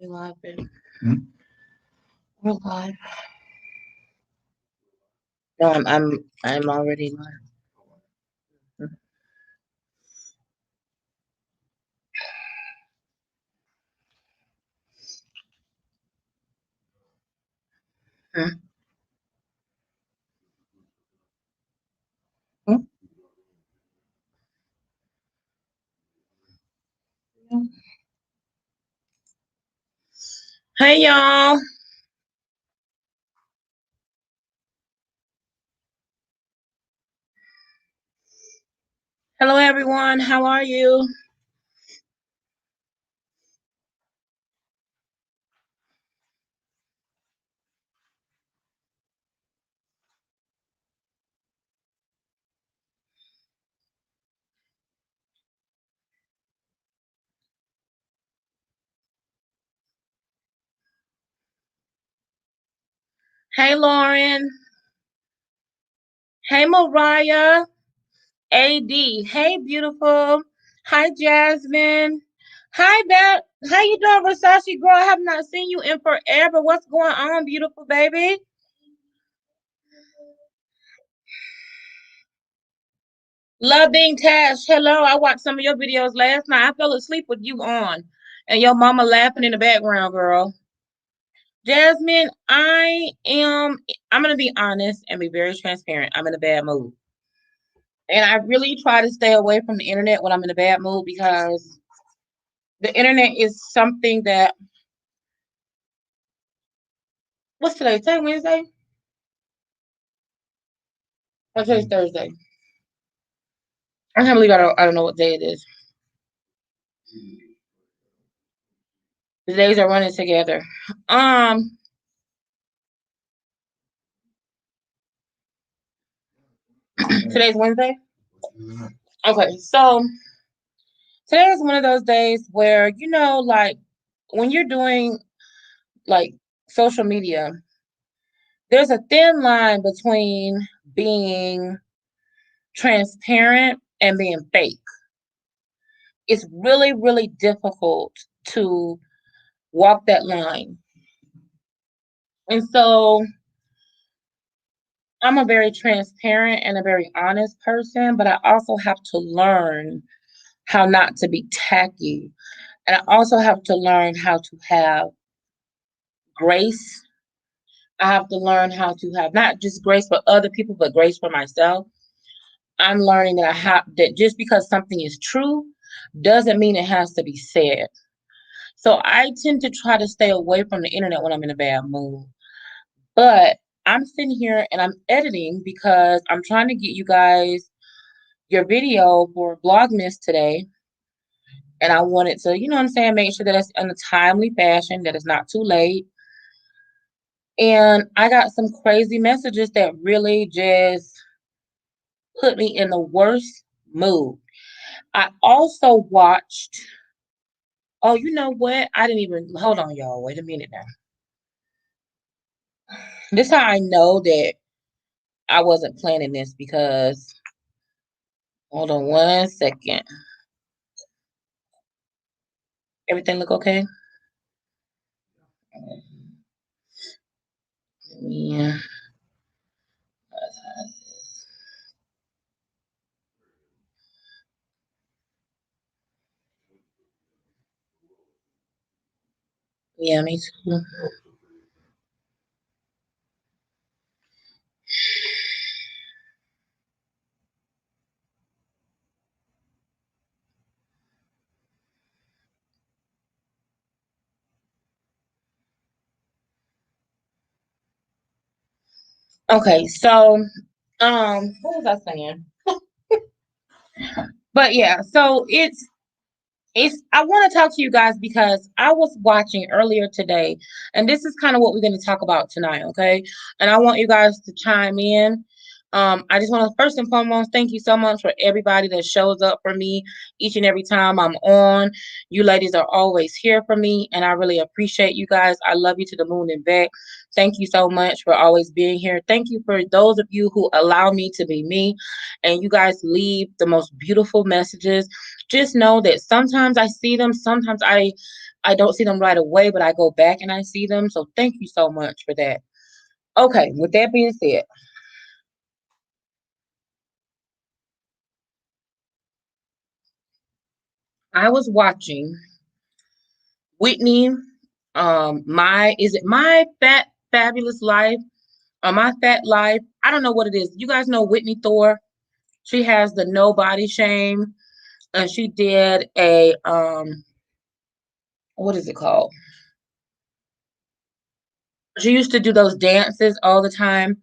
We're live, baby. Hmm? We're live. No, I'm already live. Mhm. Mhm. Hey y'all. Hello everyone. How are you? Hey Lauren. Hey Mariah. AD. Hey beautiful. Hi Jasmine. Hi Beth. How you doing, Versace girl? I have not seen you in forever. What's going on, beautiful baby? Love being Tash. Hello. I watched some of your videos last night. I fell asleep with you on. And your mama laughing in the background, girl. Jasmine, I'm gonna be honest and be very transparent. I'm in a bad mood. And I really try to stay away from the internet when I'm in a bad mood because the internet is something that what's today? Today Wednesday? Or today's Thursday. I can't believe I don't know what day it is. The days are running together. Um Today's Wednesday? Okay, so today is one of those days where, like when you're doing like social media, there's a thin line between being transparent and being fake. It's really, really difficult to walk that line. And so I'm a very transparent and a very honest person, but I also have to learn how not to be tacky. And I also have to learn how to have grace. I have to learn how to have not just grace for other people, but grace for myself. I'm learning that I have that just because something is true doesn't mean it has to be said. So I tend to try to stay away from the internet when I'm in a bad mood. But I'm sitting here and I'm editing because I'm trying to get you guys your video for Vlogmas today. And I wanted to, you know what I'm saying, make sure that it's in a timely fashion, that it's not too late. And I got some crazy messages that really just put me in the worst mood. I also watched, oh, you know what? I didn't even, hold on, y'all. Wait a minute now. This is how I know that I wasn't planning this because, hold on 1 second. Everything look okay? Yeah. Yeah, me too. Okay, so what was I saying? But yeah, so it's I want to talk to you guys because I was watching earlier today, and this is kind of what we're going to talk about tonight, okay? And I want you guys to chime in. I just want to first and foremost thank you so much for everybody that shows up for me each and every time I'm on. You ladies are always here for me, and I really appreciate you guys. I love you to the moon and back. Thank you so much for always being here. Thank you for those of you who allow me to be me, and you guys leave the most beautiful messages. Just know that sometimes I see them, sometimes I I don't see them right away, but I go back and I see them. So thank you so much for that. Okay, with that being said, I was watching Whitney. My is it my fat fabulous life or my fat life? I don't know what it is. You guys know Whitney Thor. She has the no body shame, and she did a what is it called? She used to do those dances all the time,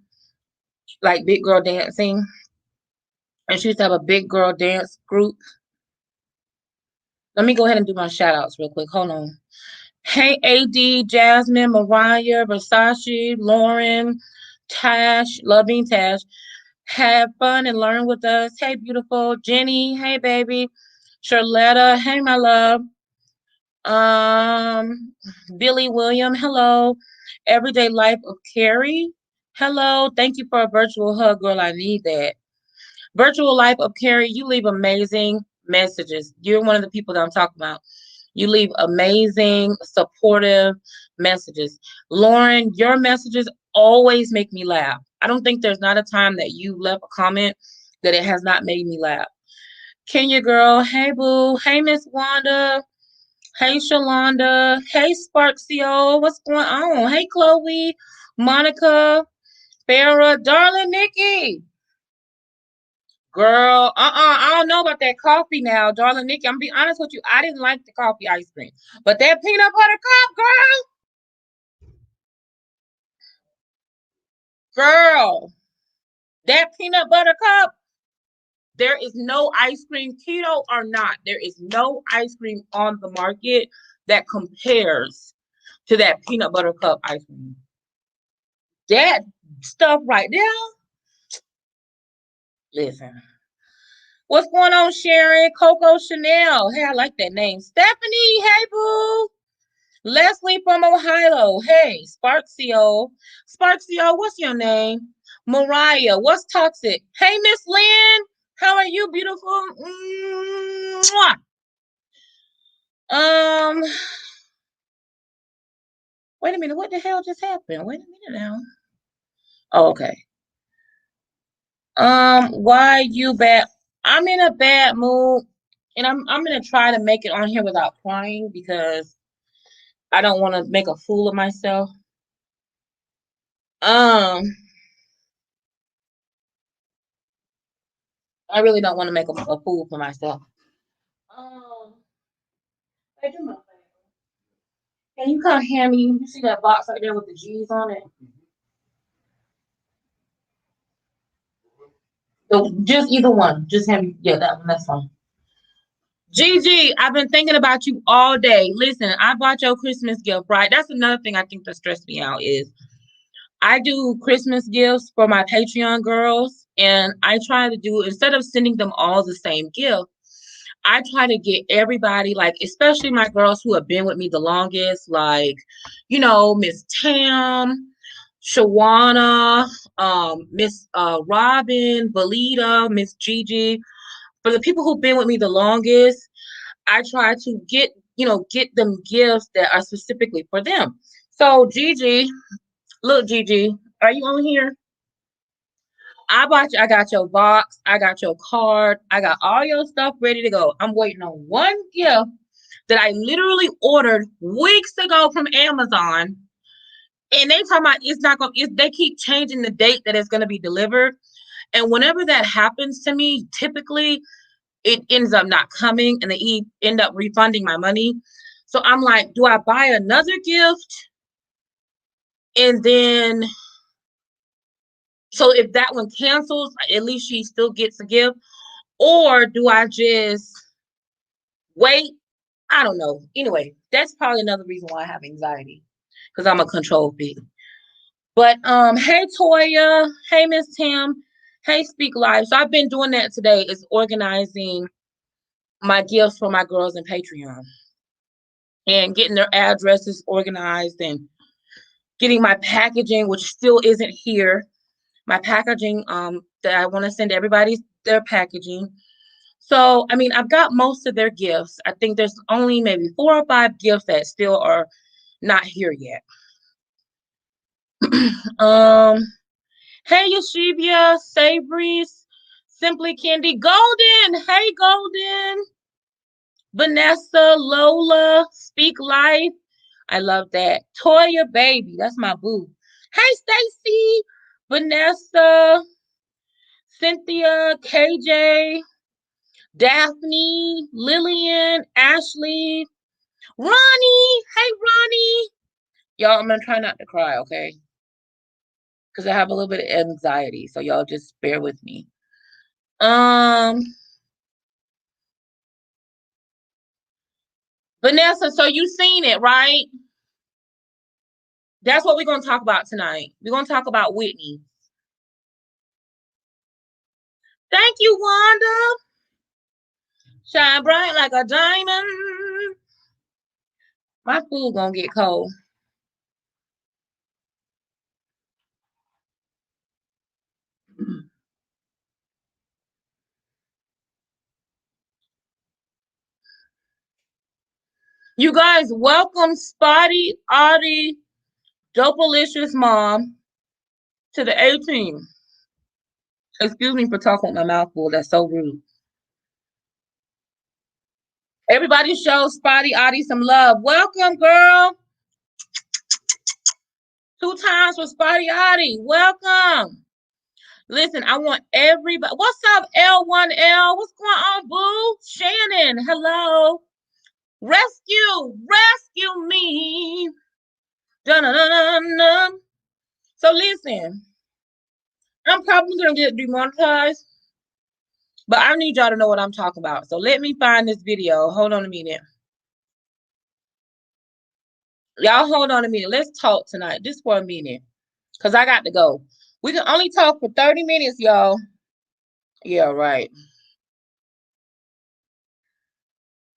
like big girl dancing, and she used to have a big girl dance group. Let me go ahead and do my shout outs real quick. Hold on. Hey, AD, Jasmine, Mariah, Versace, Lauren, Tash, loving Tash. Have fun and learn with us. Hey, beautiful. Jenny, hey, baby. Charletta, hey, my love. Um, Billy William, hello. Everyday Life of Carrie, hello. Thank you for a virtual hug, girl. I need that. Virtual Life of Carrie, you leave amazing messages. You're one of the people that I'm talking about. You leave amazing, supportive messages. Lauren, your messages always make me laugh. I don't think there's not a time that you left a comment that it has not made me laugh. Kenya girl, hey boo, hey Miss Wanda, hey Shalonda, hey Sparksio, what's going on? Hey Chloe, Monica, Farah, darling Nikki. Girl, I don't know about that coffee now, darling Nikki. I'm gonna be honest with you. I didn't like the coffee ice cream, but that peanut butter cup, girl, that peanut butter cup. There is no ice cream, keto or not. There is no ice cream on the market that compares to that peanut butter cup ice cream. That stuff right there. Listen, what's going on, Sharon? Coco Chanel. Hey, I like that name. Stephanie. Hey, boo. Leslie from Ohio. Hey, Sparksio. Sparksio, what's your name? Mariah, what's toxic? Hey, Miss Lynn. How are you, beautiful? Mwah. Um, wait a minute. What the hell just happened? Wait a minute now. Oh, okay. Why you bad? I'm in a bad mood, and I'm gonna try to make it on here without crying because I don't want to make a fool of myself. Um, I really don't want to make a fool for myself. Um, hey, do my favor. Can you come hand me? You see that box right there with the G's on it? So just either one. Just hand me. Yeah, that one. That's fine. Gigi, I've been thinking about you all day. Listen, I bought your Christmas gift, right? That's another thing I think that stressed me out is I do Christmas gifts for my Patreon girls, and I try to do instead of sending them all the same gift, I try to get everybody, like especially my girls who have been with me the longest, like Miss Tam, Shawana, Miss Robin, Valita, Miss Gigi. For the people who've been with me the longest, I try to get them gifts that are specifically for them. So Gigi, look, Gigi, are you on here? I got your box, I got your card, I got all your stuff ready to go. I'm waiting on one gift that I literally ordered weeks ago from Amazon. And they talking about it's not gonna they keep changing the date that it's gonna be delivered. And whenever that happens to me, typically it ends up not coming and they end up refunding my money. So I'm like, do I buy another gift? And then so if that one cancels, at least she still gets a gift. Or do I just wait? I don't know. Anyway, that's probably another reason why I have anxiety because I'm a control freak. But hey Toya, hey Miss Tim, hey Speak Live. So I've been doing that today. Is organizing my gifts for my girls in Patreon and getting their addresses organized and getting my packaging, which still isn't here. My packaging that I want to send everybody their packaging. So, I mean, I've got most of their gifts. I think there's only maybe 4 or 5 gifts that still are not here yet. um, hey Yashivia, Savory, Simply Candy, Golden. Hey Golden, Vanessa, Lola, Speak Life. I love that. Toya Baby, that's my boo. Hey Stacy, Vanessa, Cynthia, KJ, Daphne, Lillian, Ashley, Ronnie. Hey Ronnie. Y'all, I'm gonna try not to cry, okay? Because I have a little bit of anxiety, so y'all just bear with me. Um, Vanessa, so you seen it, right? That's what we're gonna talk about tonight. We're gonna talk about Whitney. Thank you, Wanda. Shine bright like a diamond. My food gonna get cold. You guys, welcome Spotty, Audie, Dopalicious Mom to the A team. Excuse me for talking with my mouth full. That's so rude. Everybody show Spotty, Audie some love. Welcome, girl. 2 times for Spotty, Audie. Welcome. Listen, I want everybody. What's up, L1L? What's going on, boo? Shannon, hello. Rescue me. Dun-dun-dun-dun. So listen, I'm probably gonna get demonetized, but I need y'all to know what I'm talking about. So let me find this video. Hold on a minute. Y'all hold on a minute. Let's talk tonight, just for a minute, because I got to go. We can only talk for 30 minutes, y'all. Yeah, right.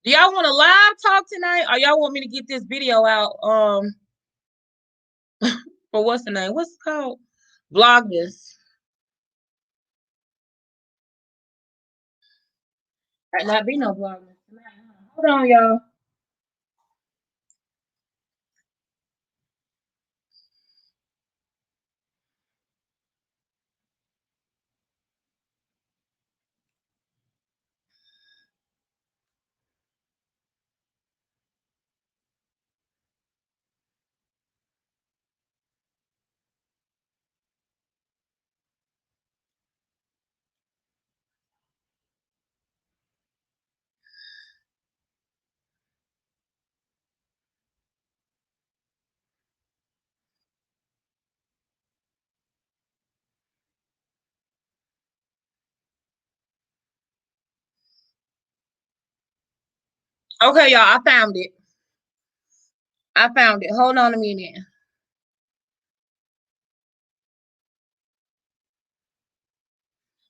Do y'all want to live talk tonight, or y'all want me to get this video out? For what's the name? What's it called? Vlogmas. Might not be no Vlogmas tonight. Hold on, y'all. Okay, y'all. I found it. I found it. Hold on a minute.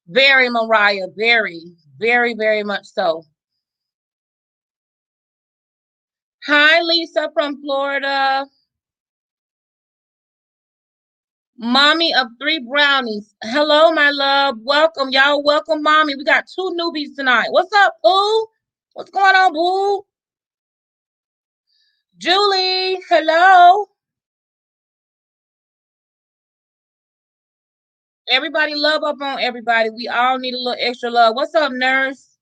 Very, Mariah. Very, very, very much so. Hi, Lisa from Florida. Mommy of 3 brownies. Hello, my love. Welcome, y'all. Welcome, mommy. We got 2 newbies tonight. What's up, boo? What's going on, boo? Julie, hello. Everybody love up on everybody. We all need a little extra love. What's up, nurse?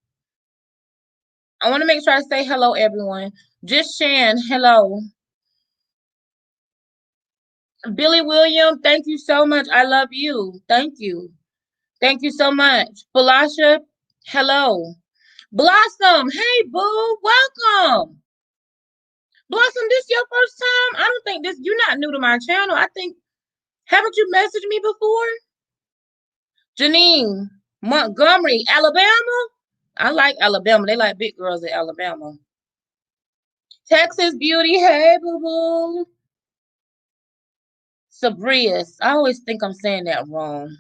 I want to make sure I say hello, everyone. Just Shan, hello. Billy William, thank you so much. I love you. Thank you. Thank you so much. Falasha, hello. Blossom, hey, boo. Welcome. Blossom, this your first time? I don't think this, you're not new to my channel. I think, haven't you messaged me before? Janine, Montgomery, Alabama. I like Alabama. They like big girls in Alabama. Texas Beauty, hey, boo boo. Sabrius, I always think I'm saying that wrong.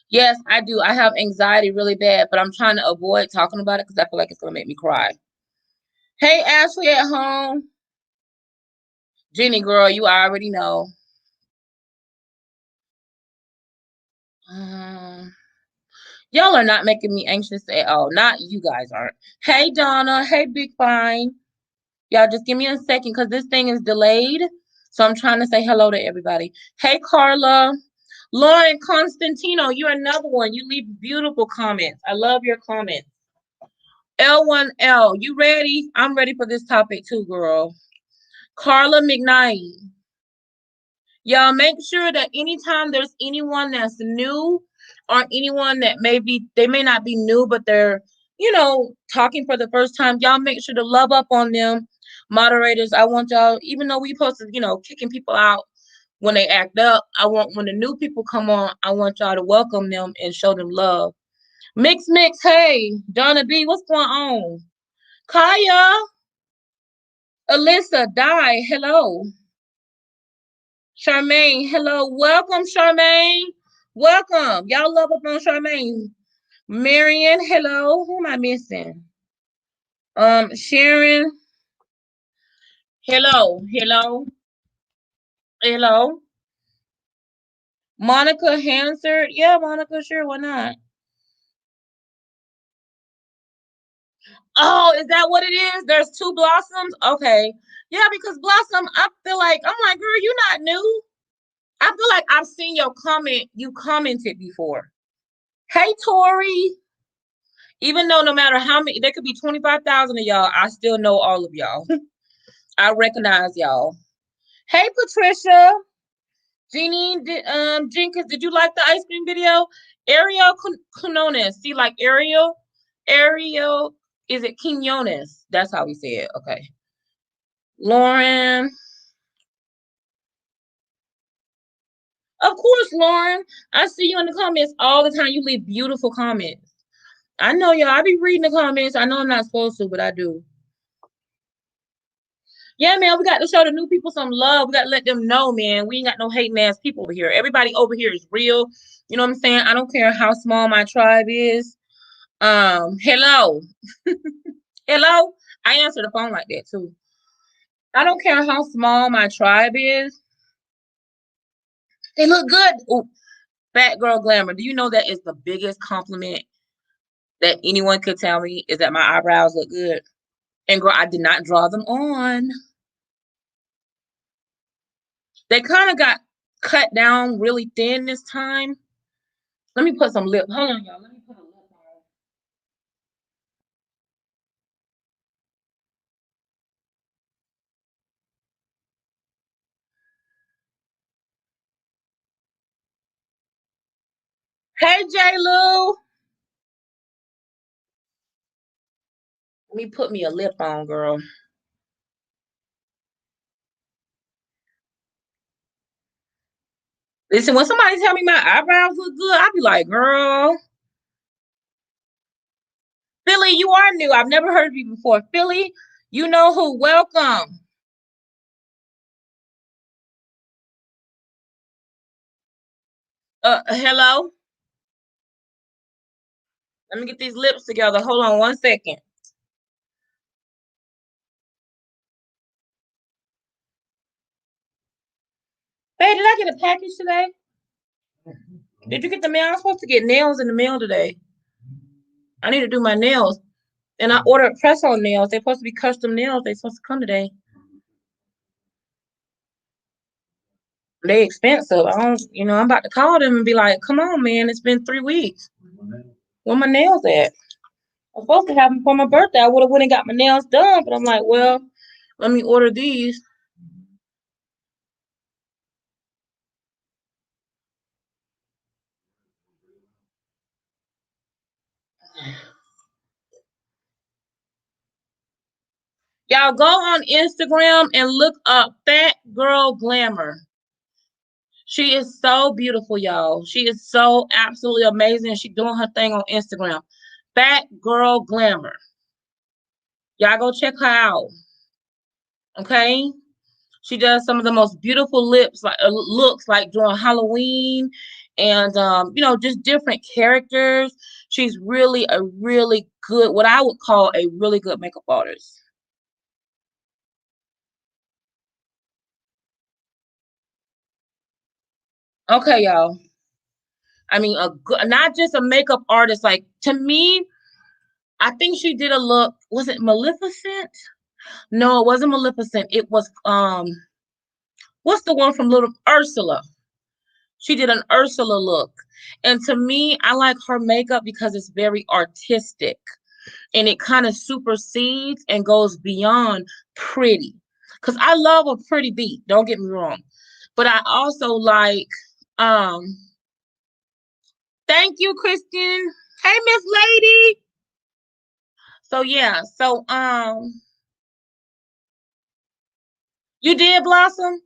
Yes, I do. I have anxiety really bad, but I'm trying to avoid talking about it because I feel like it's going to make me cry. Hey, Ashley at home. Jenny, girl, you already know. Um, Y'all are not making me anxious at all. Not you guys aren't. Hey Donna. Hey Big Fine. Y'all just give me a second because this thing is delayed. So I'm trying to say hello to everybody. Hey Carla. Lauren Constantino, you're another one. You leave beautiful comments. I love your comments. L1L, you ready? I'm ready for this topic too, girl. Carla McKnight. Y'all make sure that anytime there's anyone that's new or anyone that they may not be new, but they're, talking for the first time, y'all make sure to love up on them. Moderators, I want y'all, even though we posted, kicking people out when they act up, I want when the new people come on, I want y'all to welcome them and show them love. Mix, hey, Donna B, what's going on? Kaya, Alyssa, Die, hello. Charmaine, hello. Welcome, Charmaine. Welcome. Y'all love up on Charmaine. Marion, hello. Who am I missing? Sharon, hello. Hello. Hello. Monica Hansard. Yeah, Monica, sure, why not? Oh, is that what it is? There's two Blossoms? Okay. Yeah, because Blossom, I feel like, I'm like, girl, you're not new. I feel like I've seen your comment. You commented before. Hey, Tori. Even though no matter how many, there could be 25,000 of y'all, I still know all of y'all. I recognize y'all. Hey, Patricia. Jeannie Jenkins, did you like the ice cream video? Ariel Quinones. See, like Ariel? Ariel, is it Quinones? That's how we say it. Okay. Lauren. Of course, Lauren. I see you in the comments all the time. You leave beautiful comments. I know y'all. I be reading the comments. I know I'm not supposed to, but I do. Yeah, man, we got to show the new people some love. We got to let them know, man. We ain't got no hating ass people over here. Everybody over here is real. You know what I'm saying? I don't care how small my tribe is. Hello. Hello. I answer the phone like that too. I don't care how small my tribe is. They look good. Ooh, fat girl glamour. Do you know that is the biggest compliment that anyone could tell me is that my eyebrows look good? And girl, I did not draw them on. They kind of got cut down really thin this time. Let me put some lip. Hold on, y'all. Let me put a lip on. Hey, J. Lou. Let me put me a lip on, girl. Listen, when somebody tell me my eyebrows look good, I be like, girl. Philly, you are new. I've never heard of you before. Philly, you know who? Welcome. Hello. Let me get these lips together. Hold on 1 second. Hey, did I get a package today? Did you get the mail? I'm supposed to get nails in the mail today. I need to do my nails. And I ordered press-on nails. They're supposed to be custom nails. They're supposed to come today. They expensive. I'm about to call them and be like, come on, man. It's been 3 weeks. Where my nails at? I'm supposed to have them for my birthday. I would have went and got my nails done, but I'm like, well, let me order these. Y'all go on Instagram and look up Fat Girl Glamour. She is so beautiful, y'all. She is so absolutely amazing. She's doing her thing on Instagram. Fat Girl Glamour. Y'all go check her out. Okay? She does some of the most beautiful looks like during Halloween and just different characters. She's really a really good, what I would call a really good makeup artist. Okay, y'all. I mean, a good, not just a makeup artist. Like to me, I think she did a look. Was it Maleficent? No, it wasn't Maleficent. It was what's the one from Little Ursula? She did an Ursula look. And to me, I like her makeup because it's very artistic and it kind of supersedes and goes beyond pretty. Because I love a pretty beat, don't get me wrong. But I also like, um, thank you, Kristen. Hey, Miss Lady. So yeah, you did Blossom?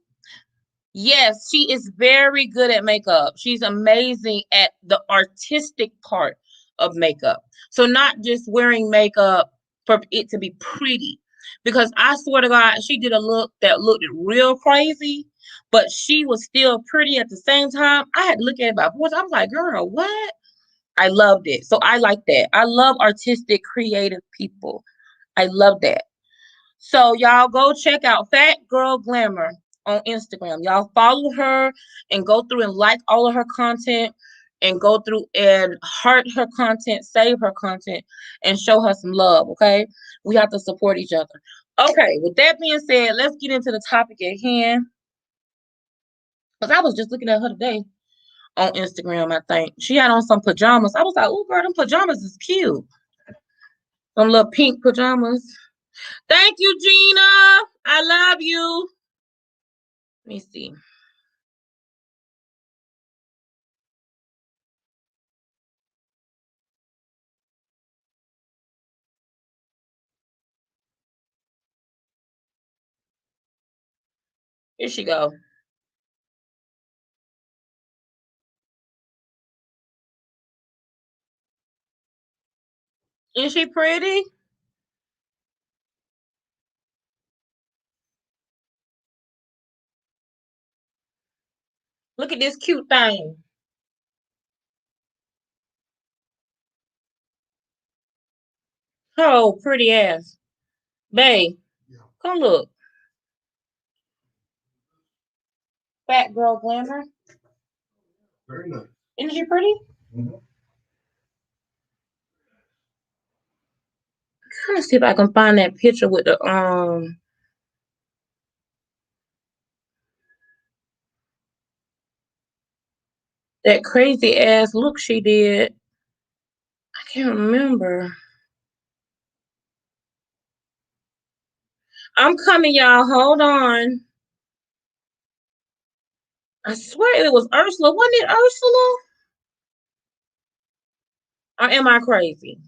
Yes, she is very good at makeup. She's amazing at the artistic part of makeup. So not just wearing makeup for it to be pretty. Because I swear to God, she did a look that looked real crazy, but she was still pretty at the same time. I had to look at it about once. I was like, girl, what? I loved it. So I like that. I love artistic, creative people. I love that. So y'all go check out Fat Girl Glamour on Instagram. Y'all follow her and go through and like all of her content and go through and heart her content, save her content, and show her some love. Okay. We have to support each other. Okay, with that being said, let's get into the topic at hand. Because I was just looking at her today on Instagram, I think. She had on some pajamas. I was like, oh girl, them pajamas is cute. Some little pink pajamas. Thank you, Gina. I love you. Let me see. Here she go. Is she pretty? Look at this cute thing. Oh, pretty ass. Babe, come look. Fat girl glamour. Isn't she pretty? Trying to see if I can find that picture with the that crazy ass look she did. I can't remember. I'm coming, y'all. Hold on. I swear it was Ursula. Wasn't it Ursula? Or am I crazy?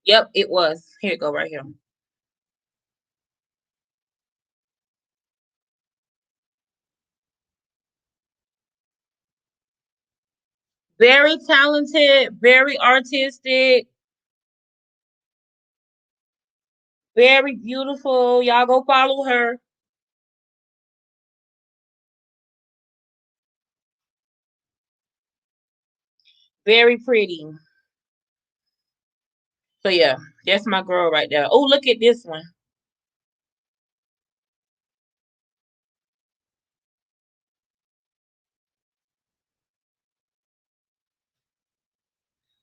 Yep, it was. Here you go, right here. Very talented, very artistic, very beautiful. Y'all go follow her. Very pretty. So yeah, that's my girl right there. Oh, look at this one.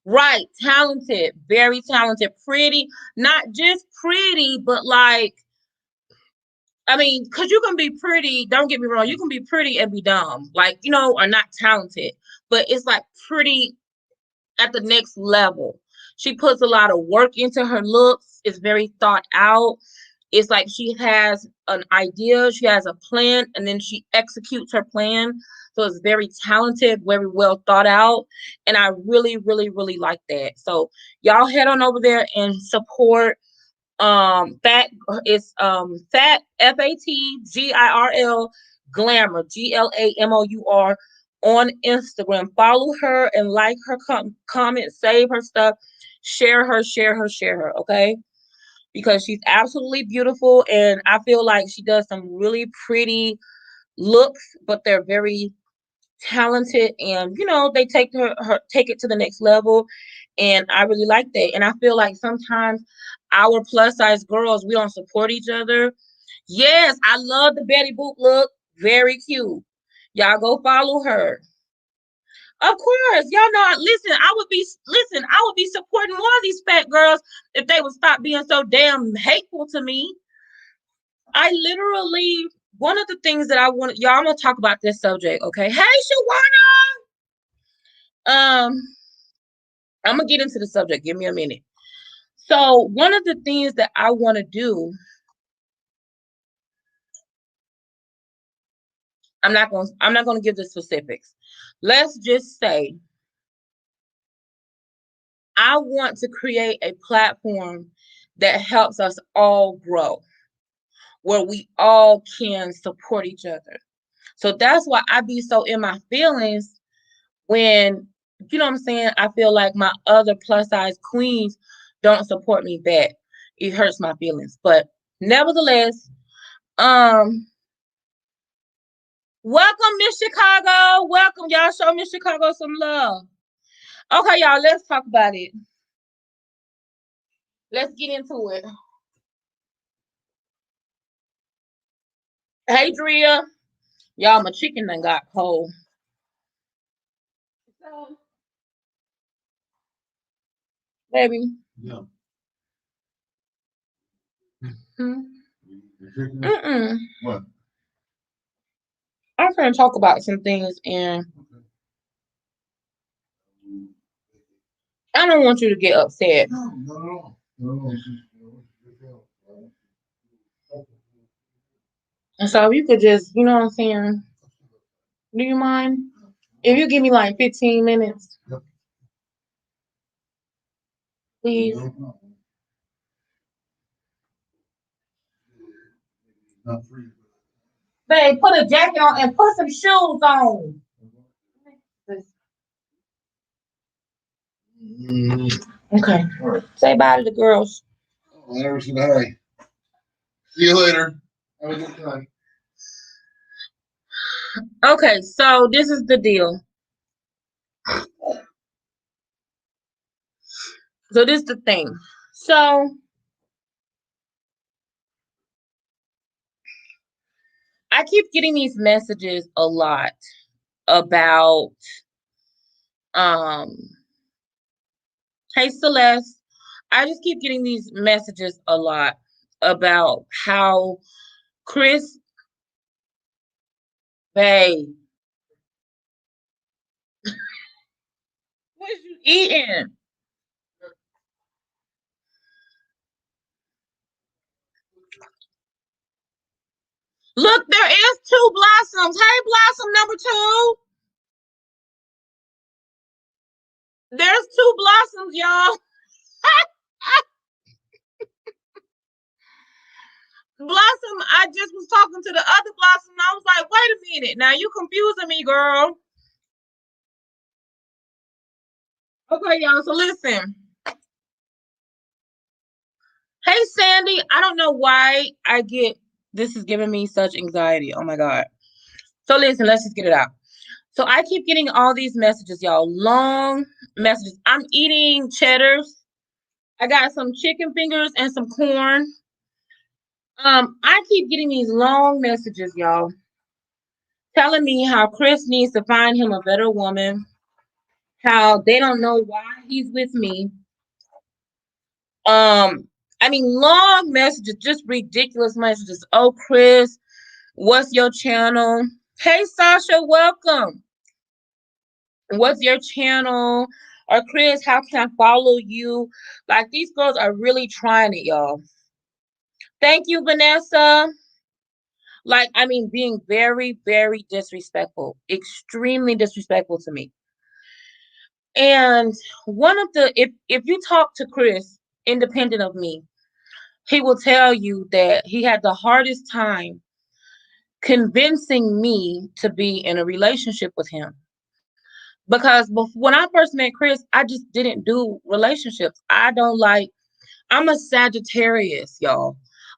Right, talented, very talented, pretty, not just pretty, but like, I mean, because you can be pretty, don't get me wrong, you can be pretty and be dumb, like, or not talented, but it's like pretty at the next level. She puts a lot of work into her looks, it's very thought out. It's like she has an idea, she has a plan, and then she executes her plan. So it's very talented, very well thought out. And I really, really, really like that. So y'all head on over there and support fat it's fat FATGIRL glamour GLAMOUR on Instagram. Follow her and like her comment, save her stuff, share her, okay? Because she's absolutely beautiful and I feel like she does some really pretty looks, but they're very talented and they take it to the next level and I really like that. And I feel like sometimes our plus size girls, we don't support each other Yes, I love the Betty Boop look. Very cute. Y'all go follow her. Of course, y'all know. I would be supporting more of these fat girls if they would stop being so damn hateful to me. I literally one of the things that I want y'all. I'm gonna talk about this subject, okay? Hey, Shawana. I'm gonna get into the subject. Give me a minute. So one of the things that I want to do, I'm not gonna give the specifics. Let's just say I want to create a platform that helps us all grow, where we all can support each other. So that's why I be so in my feelings when, you know what I'm saying, I feel like my other plus size queens don't support me back. It hurts my feelings. But nevertheless, um, welcome Miss Chicago. Welcome. Y'all show Miss Chicago some love. Okay, y'all, let's talk about it. Let's get into it. Hey Drea. Y'all, my chicken done got cold. So, baby. Yeah. Mm-mm. What? I'm trying to talk about some things, and I don't want you to get upset. No, no, no. And so if you could just, you know what I'm saying? Do you mind? If you give me like 15 minutes, please. Babe, put a jacket on and put some shoes on. Okay. Say bye to the girls. Never said hi. See you later. Have a good time. Okay, so this is the deal. So this is the thing. So I keep getting these messages a lot about um hey Celeste. I just keep getting these messages a lot about how Chris Bay, what is you eating? Look, there is two blossoms. Hey, blossom number two. There's two blossoms, y'all. Blossom, I just was talking to the other blossom. And I was like, wait a minute. Now you confusing me, girl. Okay, y'all. So listen. Hey, Sandy. I don't know why I get this is giving me such anxiety. Oh my God. So listen, let's just get it out. So I keep getting all these messages, y'all. Long messages. I'm eating cheddars. I got some chicken fingers and some corn. I keep getting these long messages, y'all, telling me how Chris needs to find him a better woman, how they don't know why he's with me. Um, I mean, long messages, just ridiculous messages. Oh, Chris, what's your channel? Hey, Sasha, welcome. What's your channel? Or Chris, how can I follow you? Like these girls are really trying it, y'all. Thank you, Vanessa. Like, I mean, being very, very disrespectful, extremely disrespectful to me. And one of the, if you talk to Chris, independent of me, he will tell you that he had the hardest time convincing me to be in a relationship with him. Because when I first met Chris, I just didn't do relationships. I don't like, I'm a Sagittarius, y'all.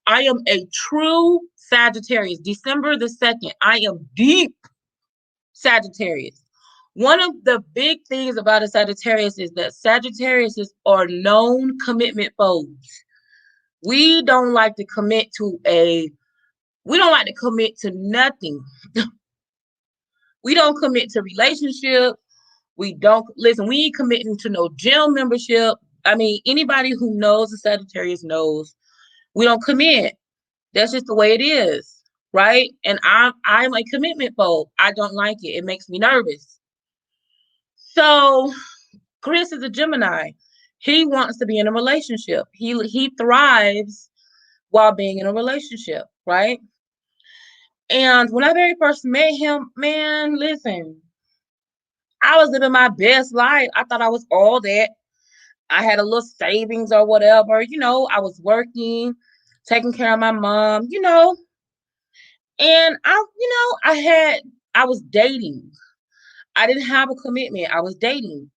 I am a true Sagittarius. December the 2nd, I am deep Sagittarius. One of the big things about a Sagittarius is that Sagittarius are known commitment phobes. We don't like to commit to a We don't like to commit to nothing. We don't commit to relationship. We don't listen. We ain't committing to no gym membership. I mean, anybody who knows the Sagittarius knows we don't commit. That's just the way it is, right? And I'm a commitment phobe. I don't like it. It makes me nervous. So Chris is a Gemini. He wants to be in a relationship. He thrives while being in a relationship, right? And when I very first met him, man, listen, I was living my best life. I thought I was all that. I had a little savings or whatever, I was working, taking care of my mom, and I was dating. I didn't have a commitment. I was dating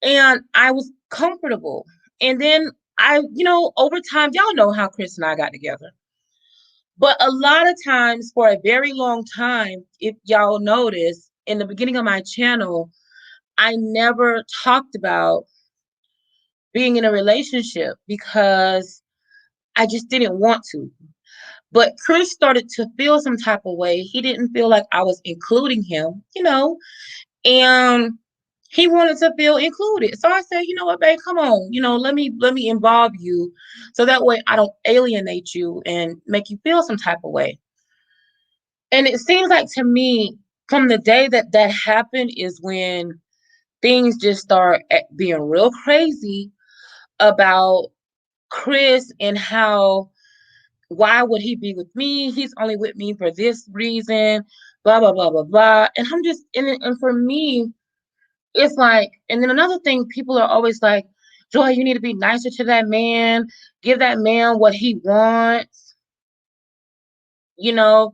and I was comfortable. And then over time, y'all know how Chris and I got together. But a lot of times, for a very long time, if y'all notice, in the beginning of my channel, I never talked about being in a relationship because I just didn't want to. But Chris started to feel some type of way. He didn't feel like I was including him, and he wanted to feel included. So I said, you know what, babe, come on, let me involve you so that way I don't alienate you and make you feel some type of way. And it seems like to me, from the day that that happened is when things just start being real crazy about Chris and how why would he be with me? He's only with me for this reason, blah blah blah blah blah. And I'm just and for me, it's like, and then another thing, people are always like, Joy, you need to be nicer to that man, give that man what he wants, you know,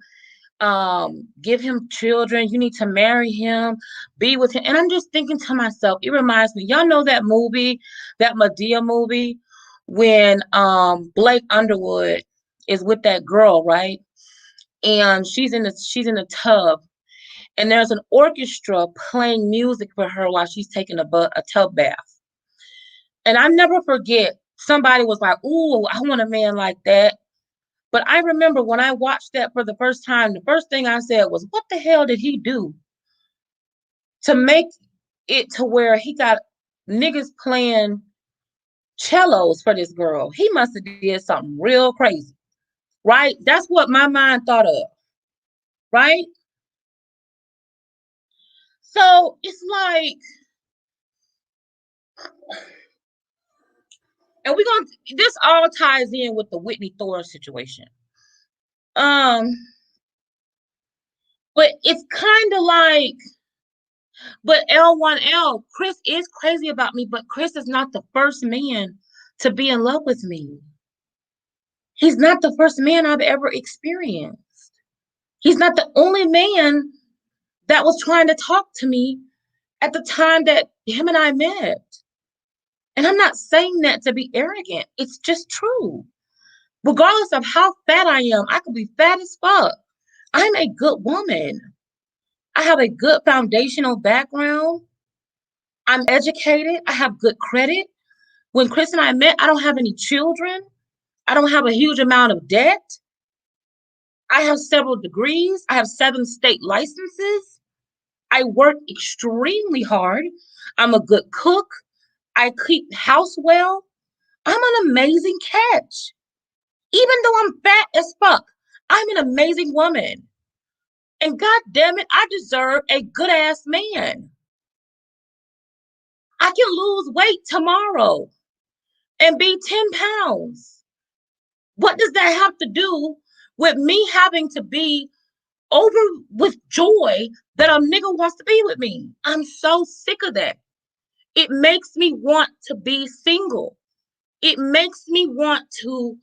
give him children, you need to marry him, be with him. And I'm just thinking to myself, it reminds me, y'all know that movie, that Medea movie, when Blake Underwood is with that girl, right? And she's in the tub, and there's an orchestra playing music for her while she's taking a tub bath. And I never forget, somebody was like, "Ooh, I want a man like that." But I remember when I watched that for the first time, the first thing I said was, "What the hell did he do to make it to where he got niggas playing cellos for this girl? He must have did something real crazy." Right? That's what my mind thought of, right? So it's like, and we're gonna this all ties in with the Whitney Thorne situation. Um, but it's kind of like, but L1L, Chris is crazy about me, but Chris is not the first man to be in love with me. He's not the first man I've ever experienced. He's not the only man that was trying to talk to me at the time that him and I met. And I'm not saying that to be arrogant. It's just true. Regardless of how fat I am, I could be fat as fuck. I'm a good woman. I have a good foundational background. I'm educated. I have good credit. When Chris and I met, I don't have any children. I don't have a huge amount of debt. I have several degrees. I have 7 state licenses. I work extremely hard. I'm a good cook. I keep house well. I'm an amazing catch. Even though I'm fat as fuck, I'm an amazing woman. And god damn it, I deserve a good ass man. I can lose weight tomorrow and be 10 pounds. What does that have to do with me having to be over with joy that a nigga wants to be with me? I'm so sick of that. It makes me want to be single. It makes me want to,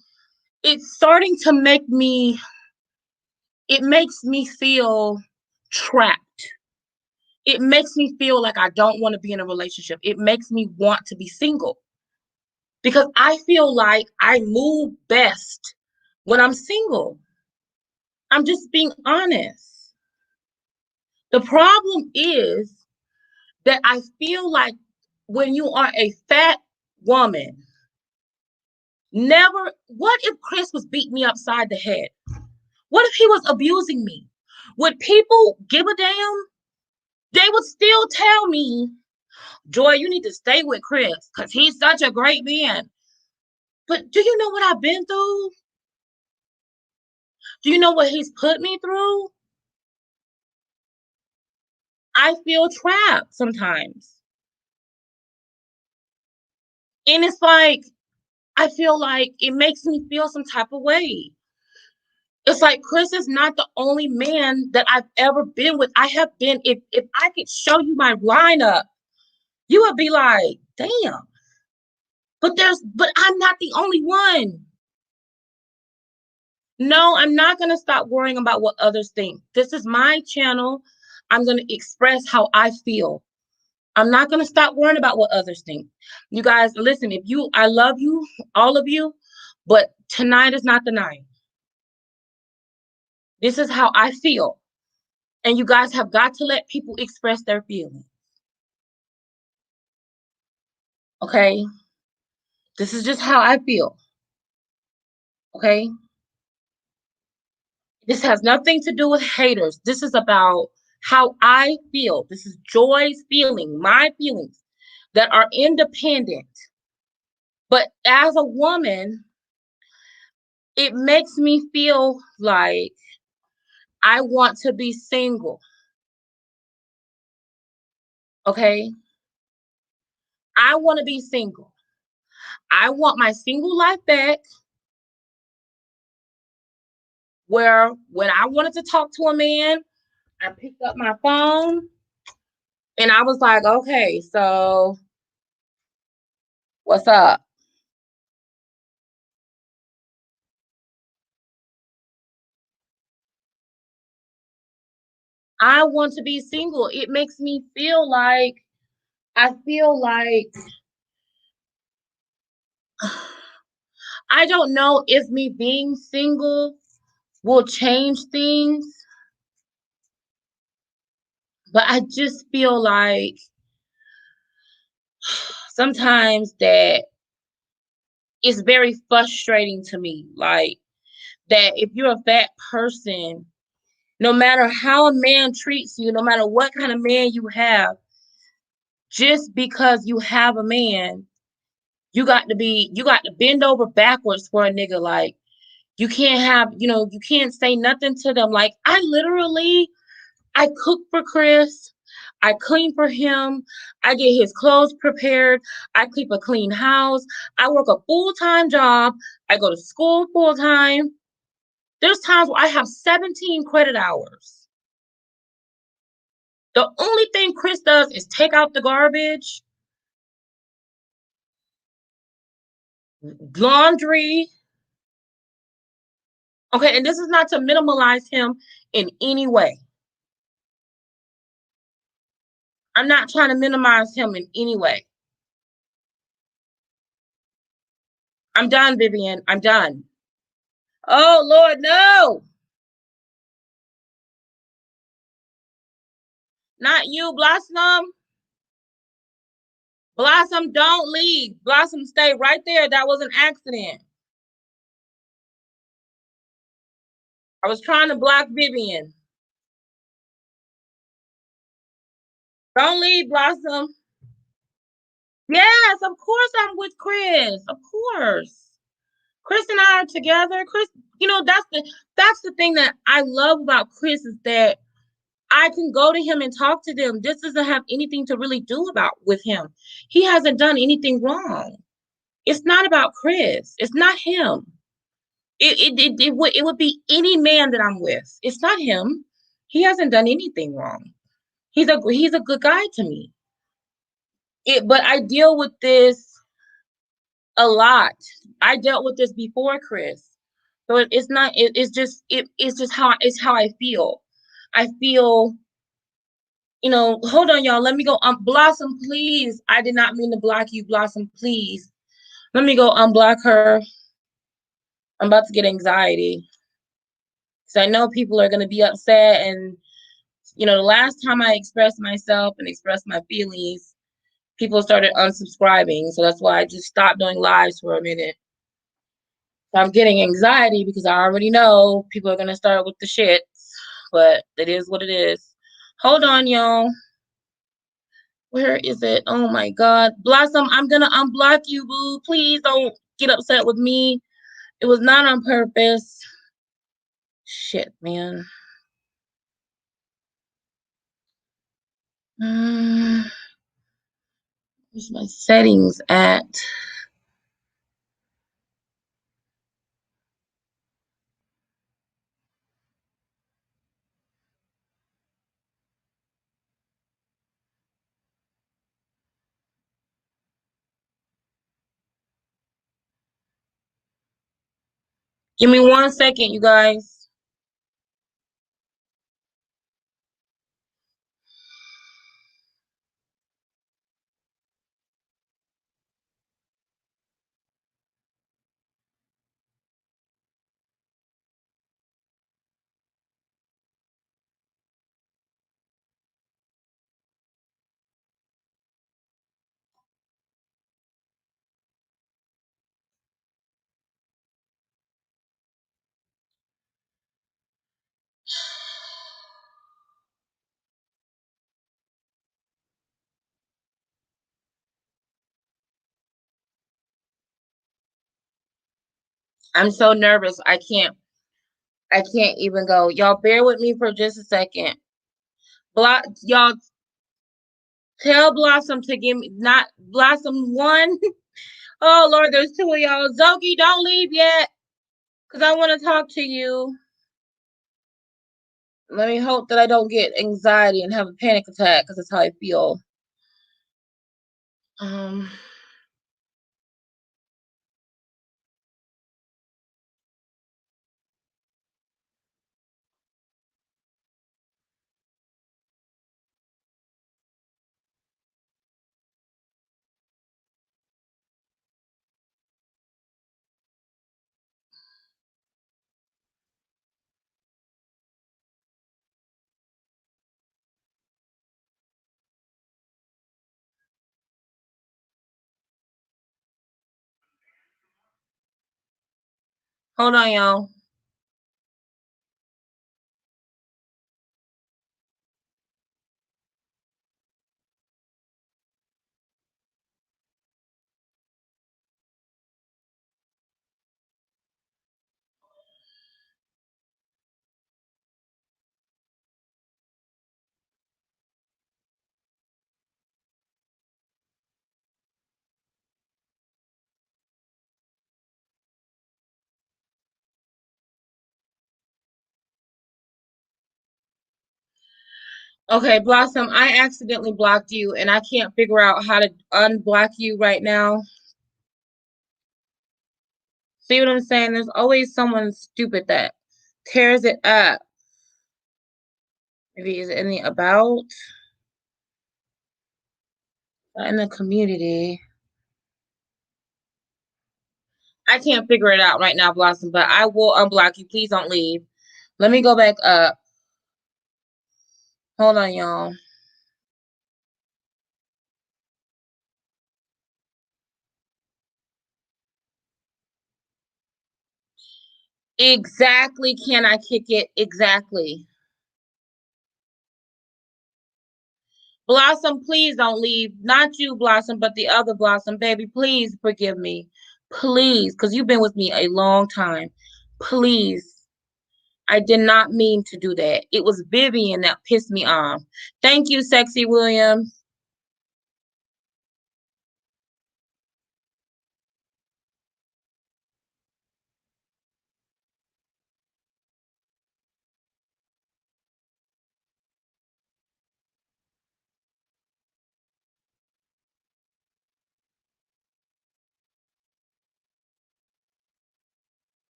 it's starting to make me, it makes me feel trapped. It makes me feel like I don't want to be in a relationship. It makes me want to be single because I feel like I move best when I'm single. I'm just being honest. The problem is that I feel like when you are a fat woman, never, what if Chris was beating me upside the head? What if he was abusing me? Would people give a damn? They would still tell me, Joy, you need to stay with Chris because he's such a great man. But do you know what I've been through? Do you know what he's put me through? I feel trapped sometimes. And it's like, I feel like it makes me feel some type of way. It's like Chris is not the only man that I've ever been with. I have been, if I could show you my lineup, you would be like, damn. But I'm not the only one. No, I'm not gonna stop worrying about what others think. This is my channel. I'm gonna express how I feel. I'm not gonna stop worrying about what others think. You guys, listen, I love you, all of you, but tonight is not the night. This is how I feel. And you guys have got to let people express their feelings. Okay? This is just how I feel. Okay? This has nothing to do with haters. This is about how I feel. This is Joy's feeling, my feelings that are independent. But as a woman, it makes me feel like I want to be single. Okay? I want to be single. I want my single life back where when I wanted to talk to a man, I picked up my phone and I was like, okay, so what's up? I want to be single. It makes me feel like I feel like I don't know if me being single will change things, but I just feel like sometimes that it's very frustrating to me. Like that if you're a fat person, no matter how a man treats you, no matter what kind of man you have, just because you have a man, you got to bend over backwards for a nigga. Like you can't have, you can't say nothing to them. Like I cook for Chris. I clean for him. I get his clothes prepared. I keep a clean house. I work a full-time job. I go to school full-time. There's times where I have 17 credit hours. The only thing Chris does is take out the garbage, laundry. Okay, and this is not to minimize him in any way. I'm not trying to minimize him in any way. I'm done, Vivian. I'm done. Oh, Lord, no. Not you, Blossom. Blossom, don't leave. Blossom, stay right there. That was an accident. I was trying to block Vivian. Don't leave, Blossom. Yes, of course I'm with Chris. Of course. Chris and I are together. Chris, that's the thing that I love about Chris is that I can go to him and talk to them. This doesn't have anything to really do about with him. He hasn't done anything wrong. It's not about Chris. It's not him. It would be any man that I'm with. It's not him. He hasn't done anything wrong. He's a good guy to me. But I deal with this a lot. I dealt with this before Chris. So it's not it's just how I feel. I feel, hold on, y'all. Let me go. Blossom, please. I did not mean to block you, Blossom, please. Let me go unblock her. I'm about to get anxiety. So I know people are gonna be upset. And the last time I expressed myself and expressed my feelings, people started unsubscribing. So that's why I just stopped doing lives for a minute. I'm getting anxiety because I already know people are gonna start with the shit, but it is what it is. Hold on, y'all. Where is it? Oh my God. Blossom, I'm gonna unblock you, boo. Please don't get upset with me. It was not on purpose. Shit, man. Where's my settings at? Give me 1 second, you guys. I'm so nervous. I can't even go. Y'all bear with me for just a second. Y'all tell Blossom to give me not Blossom one. Oh Lord, there's two of y'all. Zoki, don't leave yet. Cause I want to talk to you. Let me hope that I don't get anxiety and have a panic attack because that's how I feel. Um Hold on, y'all. Okay, Blossom, I accidentally blocked you and I can't figure out how to unblock you right now. See what I'm saying? There's always someone stupid that tears it up. Maybe is it in the about in the community. I can't figure it out right now, Blossom, but I will unblock you. Please don't leave. Let me go back up. Hold on, y'all. Exactly. Can I kick it? Exactly. Blossom, please don't leave. Not you, Blossom, but the other Blossom. Baby, please forgive me. Please, because you've been with me a long time. Please. I did not mean to do that. It was Vivian that pissed me off. Thank you, Sexy Williams.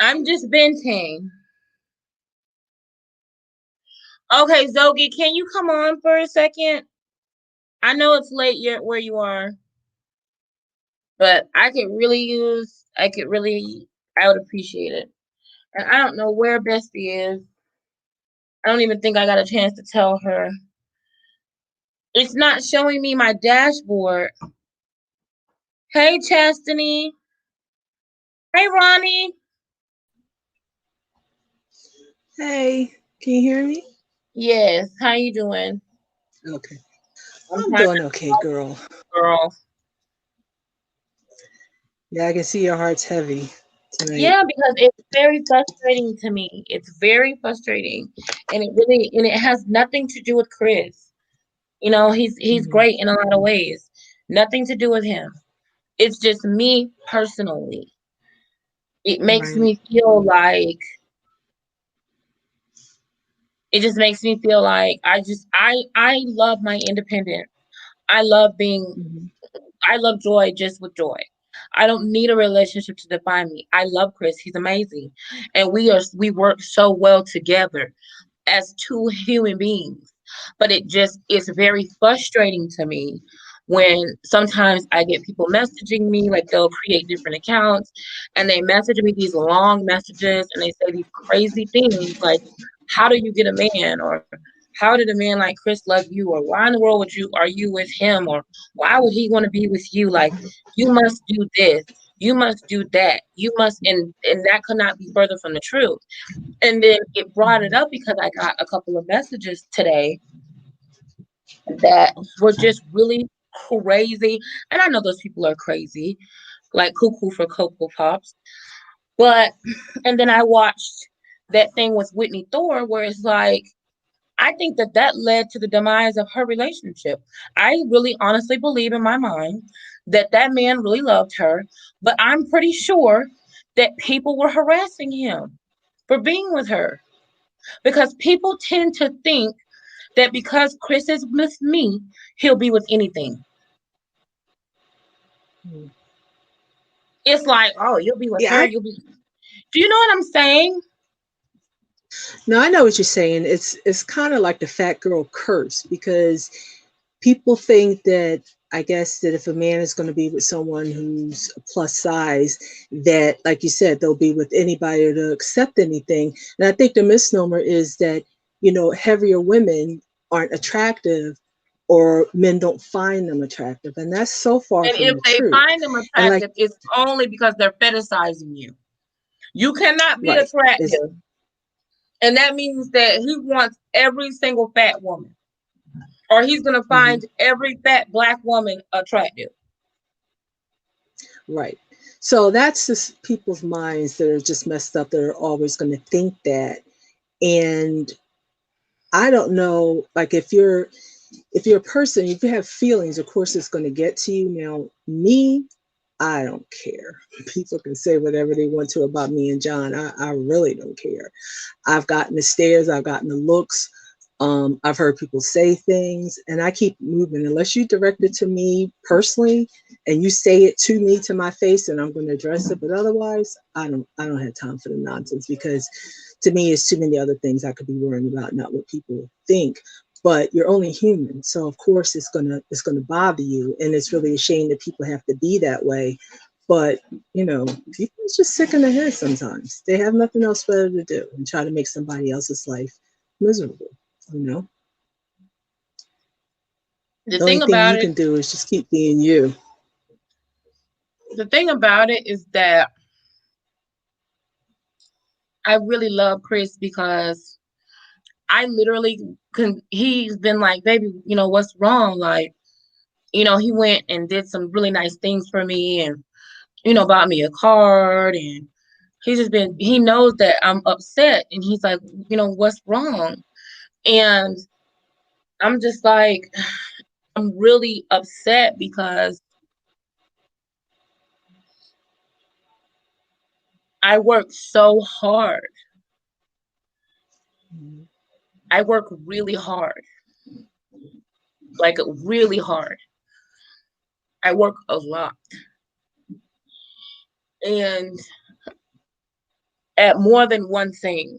I'm just venting. Okay, Zogi, can you come on for a second? I know it's late yet where you are, but I could really, I would appreciate it. And I don't know where Bestie is. I don't even think I got a chance to tell her. It's not showing me my dashboard. Hey, Chastity. Hey, Ronnie. Hey, can you hear me? Yes, how you doing? Okay. I'm I'm trying doing to okay, girl. girl. Yeah, I can see your heart's heavy tonight. Yeah, because it's very frustrating to me. It's very frustrating, and it has nothing to do with Chris. You know, he's Mhm. great in a lot of ways. Nothing to do with him. It's just me personally. It makes Right. me feel like it just makes me feel like I love my independence. I love being Mhm. I love joy just with joy. I don't need a relationship to define me. I love Chris. He's amazing. And we work so well together as two human beings. But it's very frustrating to me when sometimes I get people messaging me, like they'll create different accounts and they message me these long messages and they say these crazy things like, how do you get a man? Or how did a man like Chris love you? Or why in the world are you with him? Or why would he want to be with you? Like, you must do this, you must do that, you must, and that could not be further from the truth. And then it brought it Mhm. up because I got a couple of messages today that were just really crazy. And I know those people are crazy, like cuckoo for Cocoa Pops. But, and then I watched that thing with Whitney Thor where it's like, I think that that led to the demise of her relationship. I really honestly believe in my mind that that man really loved her, but I'm pretty sure that people were harassing him for being with her because people tend to think that because Chris is with me, he'll be with anything. Mhm. It's like, oh, you'll be with Yeah, her, you'll be. Do you know what I'm saying? no, I know what you're saying. It's kind of like the fat girl curse because people think that I guess that if a man is going to be with someone who's a plus size, that like you said, they'll be with anybody to accept anything. And I think the misnomer is that, heavier women aren't attractive or men don't find them attractive. And that's so far And from if the they truth. find him And like, attractive, it's only because they're fetishizing you. You cannot be right. It's attractive. And that means that he wants every single fat woman, or he's going to mhm, find every fat black woman attractive. right. So that's just people's minds that are just messed up. That are always going to think that. And I don't know, like if you're a person, if you have feelings, of course it's going to get to you. Now, me, I don't care. People can say whatever they want to about me and John. I really don't care. I've gotten the stares, I've gotten the looks. I've heard people say things, and I keep moving. Unless you direct it to me personally, and you say it to me to my face, and I'm going to address it. But otherwise, I don't have time for the nonsense because, to me, it's too many other things I could be worrying about, not what people think. But you're only human, so of course it's gonna bother you, and it's really a shame that people have to be that way. But people are just sick in the head sometimes. They have nothing else better to do and try to make somebody else's life miserable. You know, The the only thing thing about you it, can do is just keep being you. the thing about it is that I really love Chris because I literally he's been like, baby, what's wrong? Like, he went and did some really nice things for me and, bought me a card and he knows that I'm upset and he's like, what's wrong? And I'm just like, I'm really upset because I work so hard. Mhm. I work really hard, like really hard. I work a lot. And at more than one thing.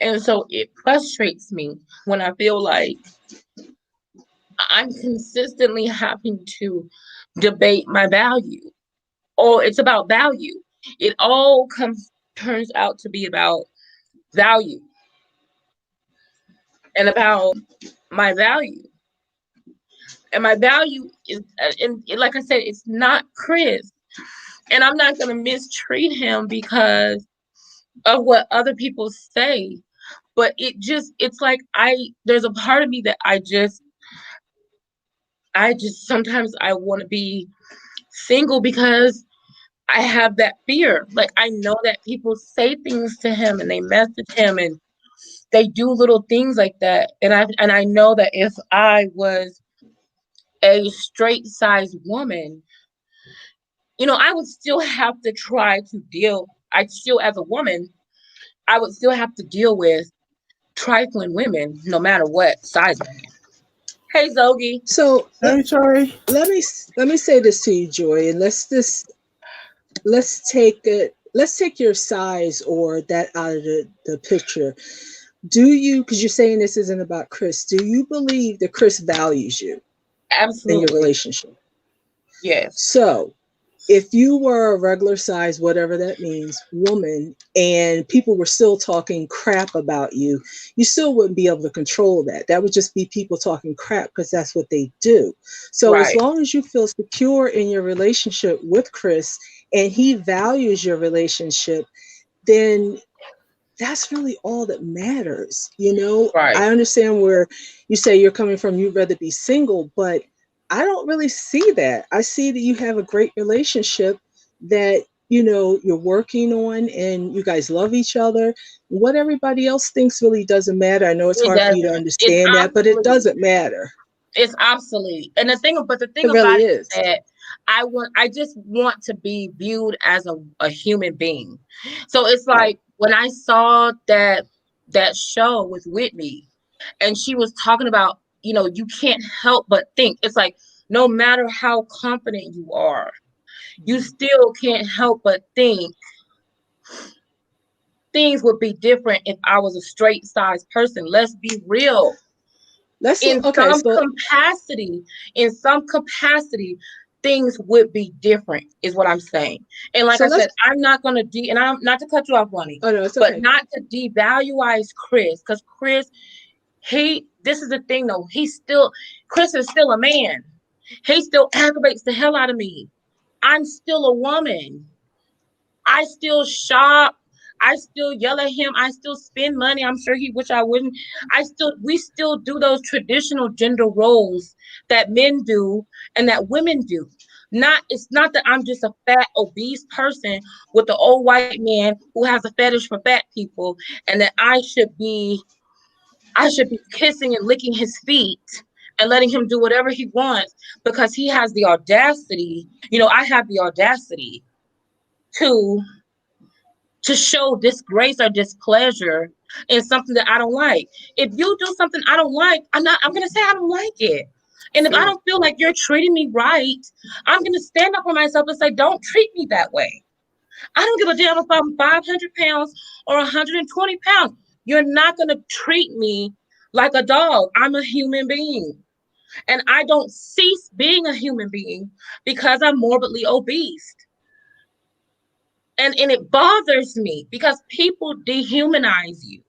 And so it frustrates me when I feel like I'm consistently having to debate my value. Or it's about value. It all turns out to be about value and about my value. And my value is, and like I said, it's not Chris. And I'm not going to mistreat him because of what other people say. But it's like there's a part of me that I just sometimes I want to be single because I have that fear. Like I know that people say things to him and they message him and they do little things like that. And I know that if I was a straight sized woman, I would still have to try to deal. I still, as a woman, I would still have to deal with trifling women, no matter what size man. Hey, Zogi. So Hey, Tori. let me say this to you, Joy, and let's take your size or that out of the picture. Do you, because you're saying this isn't about Chris, do you believe that Chris values you in your Absolutely. relationship? Yes. So if you were a regular size, whatever that means, woman, and people were still talking crap about you, you still wouldn't be able to control that. That would just be people talking crap because that's what they do. So as Right. long as you feel secure in your relationship with Chris and he values your relationship, then that's really all that matters. Right. I understand where you say you're coming from, you'd rather be single, but I don't really see that. I see that you have a great relationship that, you're working on and you guys love each other. What everybody else thinks really doesn't matter. I know it's It hard for you to doesn't. It's understand that, but it obsolete. doesn't matter. It's obsolete. And the thing It about really it is is. that I just want to be viewed as a human being. So it's Right. like when I saw that show with Whitney and she was talking about, you can't help but think. It's like no matter how confident you are, you still can't help but think things would be different if I was a straight size person. Let's be real. Let's in okay, some so capacity, in some capacity, things would be different, is what I'm saying. And like so I let's said, I'm not gonna and I'm not to cut you off, Ronnie, oh no, it's but okay. not to devaluize Chris, because Chris, this is the thing though, Chris is still a man. He still aggravates the hell out of me. I'm still a woman. I still shop. I still yell at him. I still spend money. I'm sure he wish I wouldn't. We still do those traditional gender roles that men do and that women do. It's not that I'm just a fat, obese person with the old white man who has a fetish for fat people and that I should be kissing and licking his feet and letting him do whatever he wants because he has the audacity. I have the audacity to show disgrace or displeasure in something that I don't like. If you do something I don't like, I'm gonna say I don't like it. And if I Right. don't feel like you're treating me right, I'm gonna stand up for myself and say, don't treat me that way. I don't give a damn if I'm 500 pounds or 120 pounds. You're not gonna treat me like a dog. I'm a human being. And I don't cease being a human being because I'm morbidly obese. And it bothers me because people dehumanize you.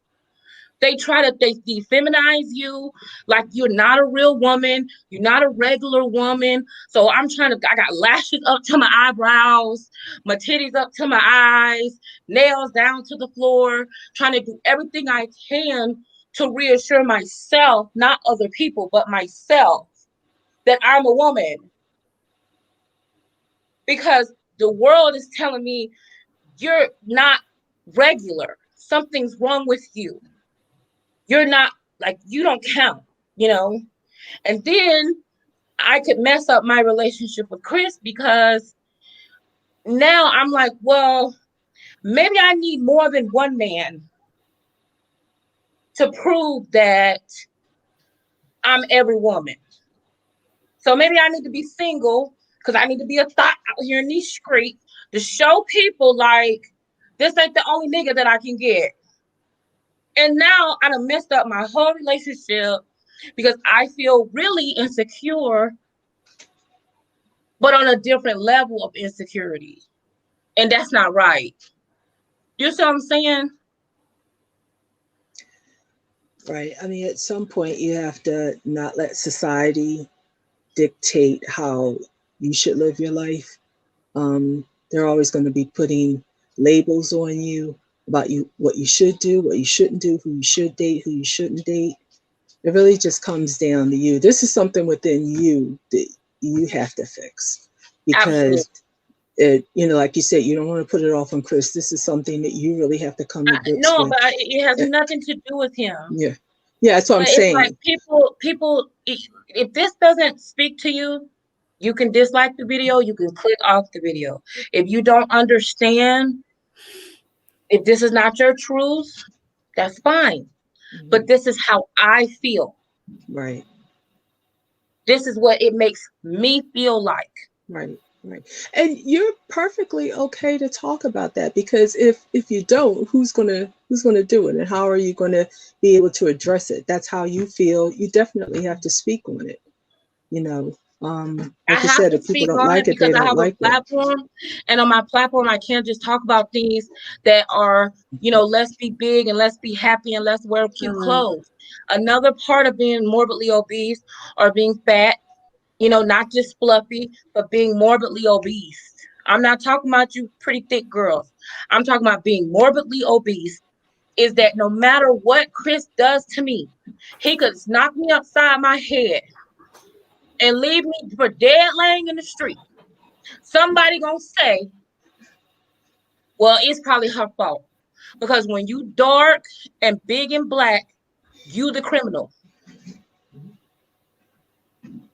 They defeminize you like you're not a real woman, you're not a regular woman. So I got lashes up to my eyebrows, my titties up to my eyes, nails down to the floor, trying to do everything I can to reassure myself, not other people, but myself, that I'm a woman. Because the world is telling me you're not regular. Something's wrong with you. You're not, like, you don't count, you know? And then I could mess up my relationship with Chris because now I'm like, well, maybe I need more than one man to prove that I'm every woman. So maybe I need to be single because I need to be a thought out here in these streets to show people like this ain't the only nigga that I can get. And now I done messed up my whole relationship because I feel really insecure, but on a different level of insecurity. And that's not right. You see what I'm saying? Right. I mean, at some point, you have to not let society dictate how you should live your life. They're always going to be putting labels on you about you, what you should do, what you shouldn't do, who you should date, who you shouldn't date. It really just comes down to you. This is something within you that you have to fix Absolutely. because it, like you said, you don't want to put it off on Chris. This is something that you really have to come to grips No, with. but it has nothing to do with him. Yeah. Yeah, that's what I'm But it's like saying. if this doesn't speak to you, you can dislike the video, you can click off the video. If you don't understand, if this is not your truth, that's fine. But Mhm. this is how I feel. Right. This is what it makes me feel like. Right, right. And you're perfectly okay to talk about that because if you don't, who's gonna do it, and how are you gonna be able to address it? That's how you feel. You definitely have to speak on it. You know, I like you have said, to if people speak don't on like it it, because they I don't have a like it. platform, and on my platform, I can't just talk about things that are, let's be big and let's be happy and let's wear cute Mm, clothes. Another part of being morbidly obese or being fat, not just fluffy, but being morbidly obese. I'm not talking about you pretty thick girls. I'm talking about being morbidly obese is that no matter what Chris does to me, he could knock me upside my head and leave me for dead laying in the street. Somebody gonna say, well, it's probably her fault. Because when you dark and big and black, you the criminal.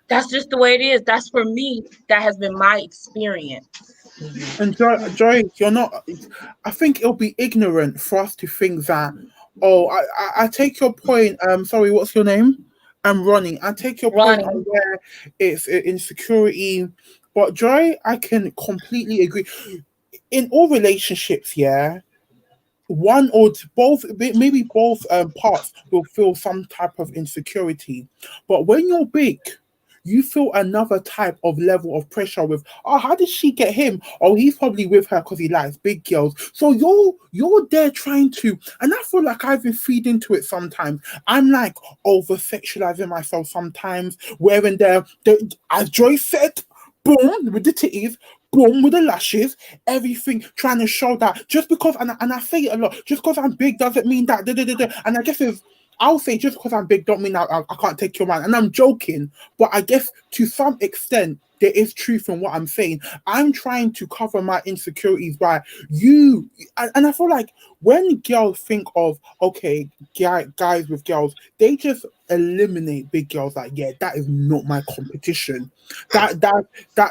That's just the way it is. That's for me. That has been my experience. mhm. And Joy, you're not. I think it'll be ignorant for us to think that. Oh, I take your point. Sorry, what's your name? I'm Ronnie. I take your point on Ronnie, where it's insecurity, but Joy, I can completely agree. In all relationships, yeah, one or both, maybe both parts will feel some type of insecurity, but when you're big, you feel another type of level of pressure with, oh, how did she get him? Oh, he's probably with her because he likes big girls. So you're there trying to, and I feel like I've been feed into it sometimes. I'm like over sexualizing myself sometimes, wearing the as Joy said, boom with the titties, boom with the lashes, everything, trying to show that just because, and I say it a lot, just because I'm big doesn't mean that. Da, da, da, da. And I guess it's, I'll say just because I'm big don't mean I can't take your man. And I'm joking, but I guess to some extent there is truth in what I'm saying. I'm trying to cover my insecurities by you, and I feel like when girls think of okay, guys with girls, they just eliminate big girls. Like, yeah, that is not my competition. That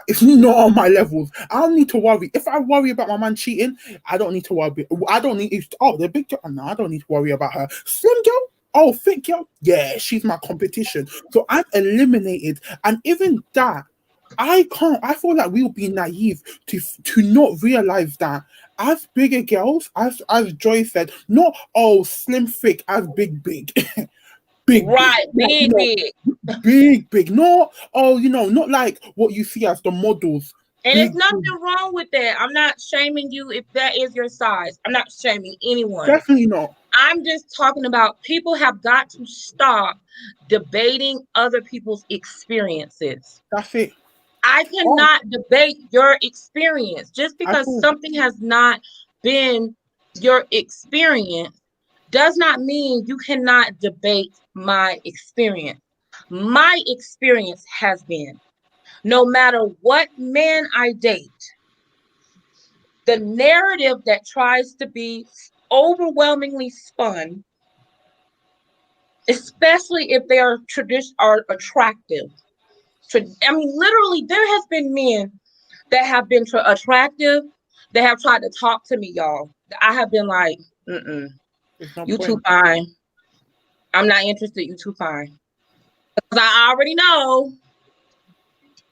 is not on my levels. I don't need to worry. If I worry about my man cheating, I don't need to worry. I don't need. Oh, the big girl. No, I don't need to worry about her. Slim girl. Oh, thick girl. Yeah, she's my competition. So I've eliminated, and even that, I can't. I feel like we'll be naive to not realize that as bigger girls, as Joy said, not oh slim thick as big, big. right, No, big, big. big. No, oh, not like what you see as the models. And it's Big, nothing wrong with that. I'm not shaming you if that is your size. I'm not shaming anyone. definitely not. I'm just talking about people have got to stop debating other people's experiences. That's it. I Oh, cannot debate your experience just I because do. something has not been your experience does not mean you cannot debate my experience. My experience has been no matter what man I date, the narrative that tries to be overwhelmingly spun, especially if they are are attractive. I mean, literally, there has been men that have been attractive that have tried to talk to me, y'all. I have been like, mm-mm, There's no you too point. fine. I'm not interested. You too fine. Because I already know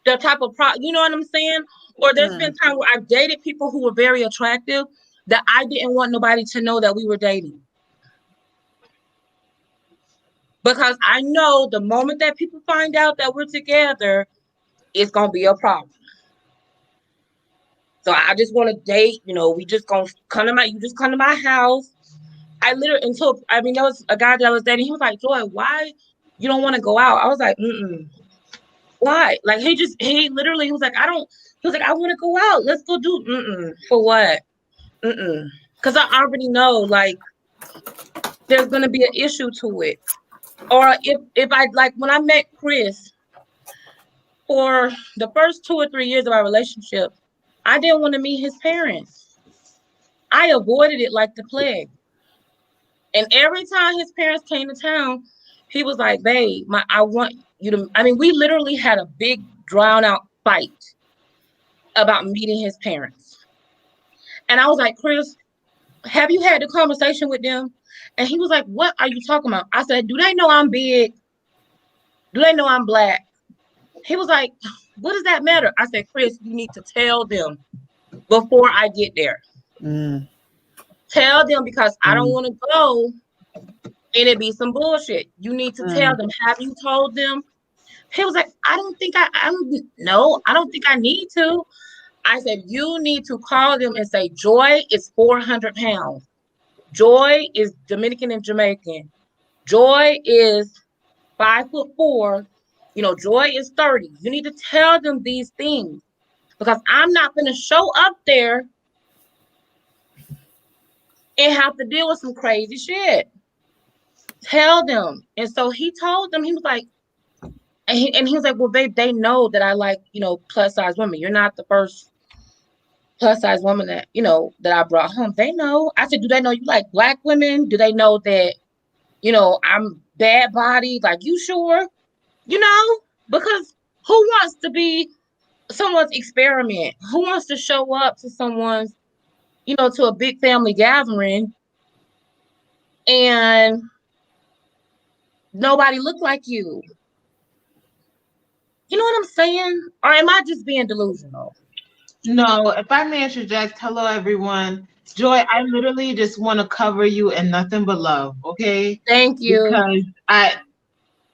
the type of you know what I'm saying? Or there's been Mm, times where I've dated people who were very attractive that I didn't want nobody to know that we were dating. Because I know the moment that people find out that we're together, it's gonna be a problem. So I just want to date. We just gonna come to my. You just come to my house. I literally until I mean there was a guy that I was dating. He was like, Joy, why you don't want to go out? I was like, why? Like he literally he was like, I don't. He was like, I want to go out. Let's go do for what? Because I already know like there's gonna be an issue to it. Or if I like when I met Chris for the first 2 or 3 years of our relationship, I didn't want to meet his parents. I avoided it like the plague. And every time his parents came to town, he was like, babe, I want you to. I mean, we literally had a big, drown out fight about meeting his parents. And I was like, Chris, have you had the conversation with them? And he was like, what are you talking about? I said, do they know I'm big? Do they know I'm black? He was like, what does that matter? I said, Chris, you need to tell them before I get there. Tell them because I don't want to go and it be some bullshit. You need to tell them. Have you told them? He was like, I don't think I don't think I need to. I said, you need to call them and say, Joy is 400 pounds. Joy is Dominican and Jamaican. Joy is 5'4". Joy is 30. You need to tell them these things because I'm not going to show up there and have to deal with some crazy shit. Tell them. And so he told them, he was like, and he was like, well, babe, they know that I like, plus size women. You're not the first plus size woman that, that I brought home. They know. I said, do they know you like black women? Do they know that, I'm bad body? Like, you sure? Because who wants to be someone's experiment? Who wants to show up to someone's, to a big family gathering and nobody look like you? You know what I'm saying? Or am I just being delusional? No, if I may interject, hello everyone. Joy, I literally just want to cover you in nothing but love, okay? Thank you. Because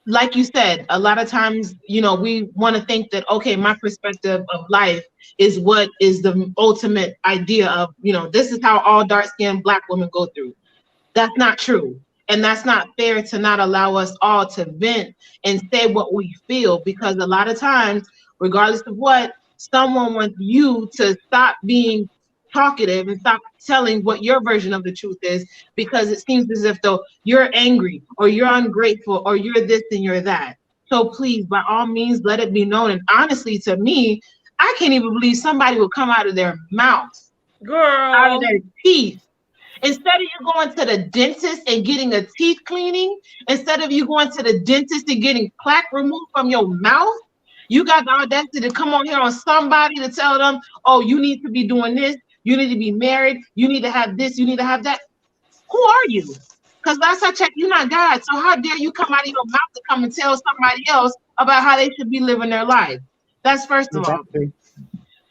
like you said, a lot of times, we want to think that, okay, my perspective of life is what is the ultimate idea of, this is how all dark-skinned Black women go through. That's not true. And that's not fair to not allow us all to vent and say what we feel, because a lot of times, regardless of what, someone wants you to stop being talkative and stop telling what your version of the truth is, because it seems as if though you're angry or you're ungrateful or you're this and you're that. So please, by all means, let it be known. And honestly, to me, I can't even believe somebody would come out of their mouth, out of their teeth. Instead of you going to the dentist and getting a teeth cleaning, instead of you going to the dentist and getting plaque removed from your mouth, you got the audacity to come on here on somebody to tell them, oh, you need to be doing this, you need to be married, you need to have this, you need to have that. Who are you? Because last I checked, you're not God. So how dare you come out of your mouth to come and tell somebody else about how they should be living their life? That's first of all.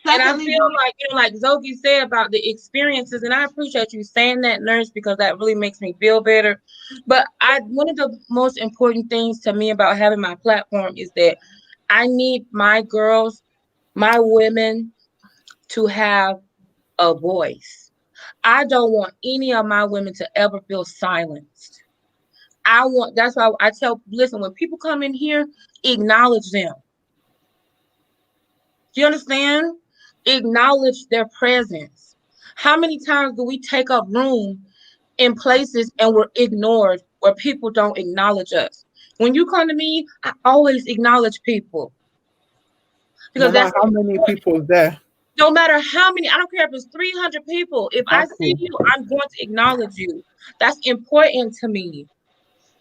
And I feel like, like Zoki said about the experiences, and I appreciate you saying that, nurse, because that really makes me feel better. But one of the most important things to me about having my platform is that I need my girls, my women, to have a voice. I don't want any of my women to ever feel silenced. That's why I tell, listen, when people come in here, acknowledge them. Do you understand? Acknowledge their presence. How many times do we take up room in places and we're ignored where people don't acknowledge us? When you come to me, I always acknowledge people. Because no matter how many people are there. No matter how many, I don't care if it's 300 people. If I see you, I'm going to acknowledge you. That's important to me.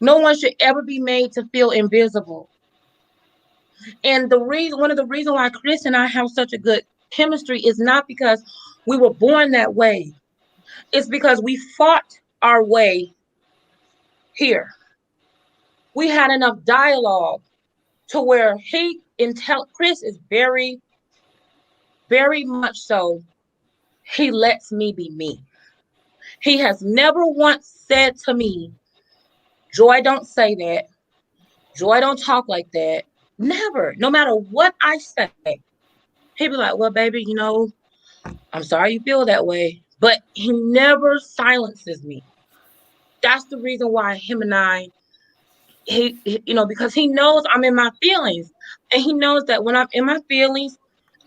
No one should ever be made to feel invisible. And one of the reasons why Chris and I have such a good chemistry is not because we were born that way. It's because we fought our way here. We had enough dialogue to where Chris is very, very much so, he lets me be me. He has never once said to me, Joy, don't say that. Joy, don't talk like that. Never. No matter what I say. He'd be like, well, baby, I'm sorry you feel that way. But he never silences me. That's the reason why him and I, because he knows I'm in my feelings. And he knows that when I'm in my feelings,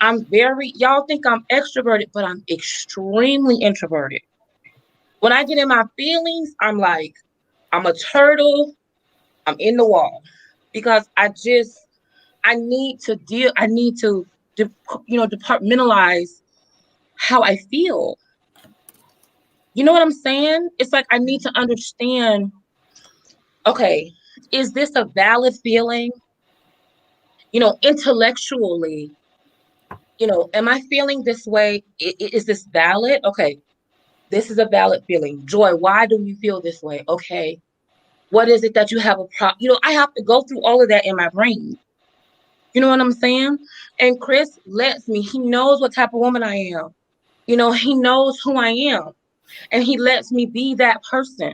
y'all think I'm extroverted, but I'm extremely introverted. When I get in my feelings, I'm like, I'm a turtle, I'm in the wall. Because I need to, departmentalize how I feel. You know what I'm saying? It's like I need to understand, okay, is this a valid feeling? Intellectually, am I feeling this way? Is this valid? Okay, this is a valid feeling. Joy, why do you feel this way? Okay, what is it that you have a problem? I have to go through all of that in my brain. You know what I'm saying? And Chris lets me, he knows what type of woman I am. He knows who I am. And he lets me be that person.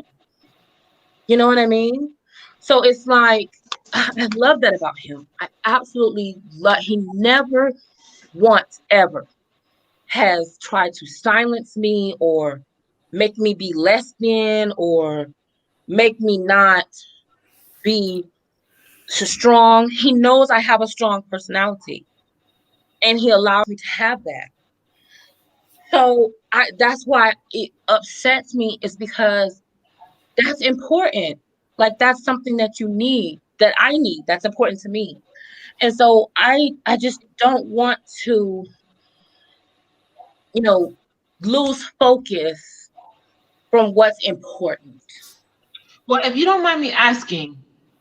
You know what I mean? So it's like, I love that about him. I absolutely love, he never once ever has tried to silence me or make me be less than or make me not be so strong. He knows I have a strong personality and he allows me to have that. So that's why it upsets me, is because that's important. Like that's something that you need, that I need, that's important to me. And so I just don't want to, you know, lose focus from what's important. Well, if you don't mind me asking,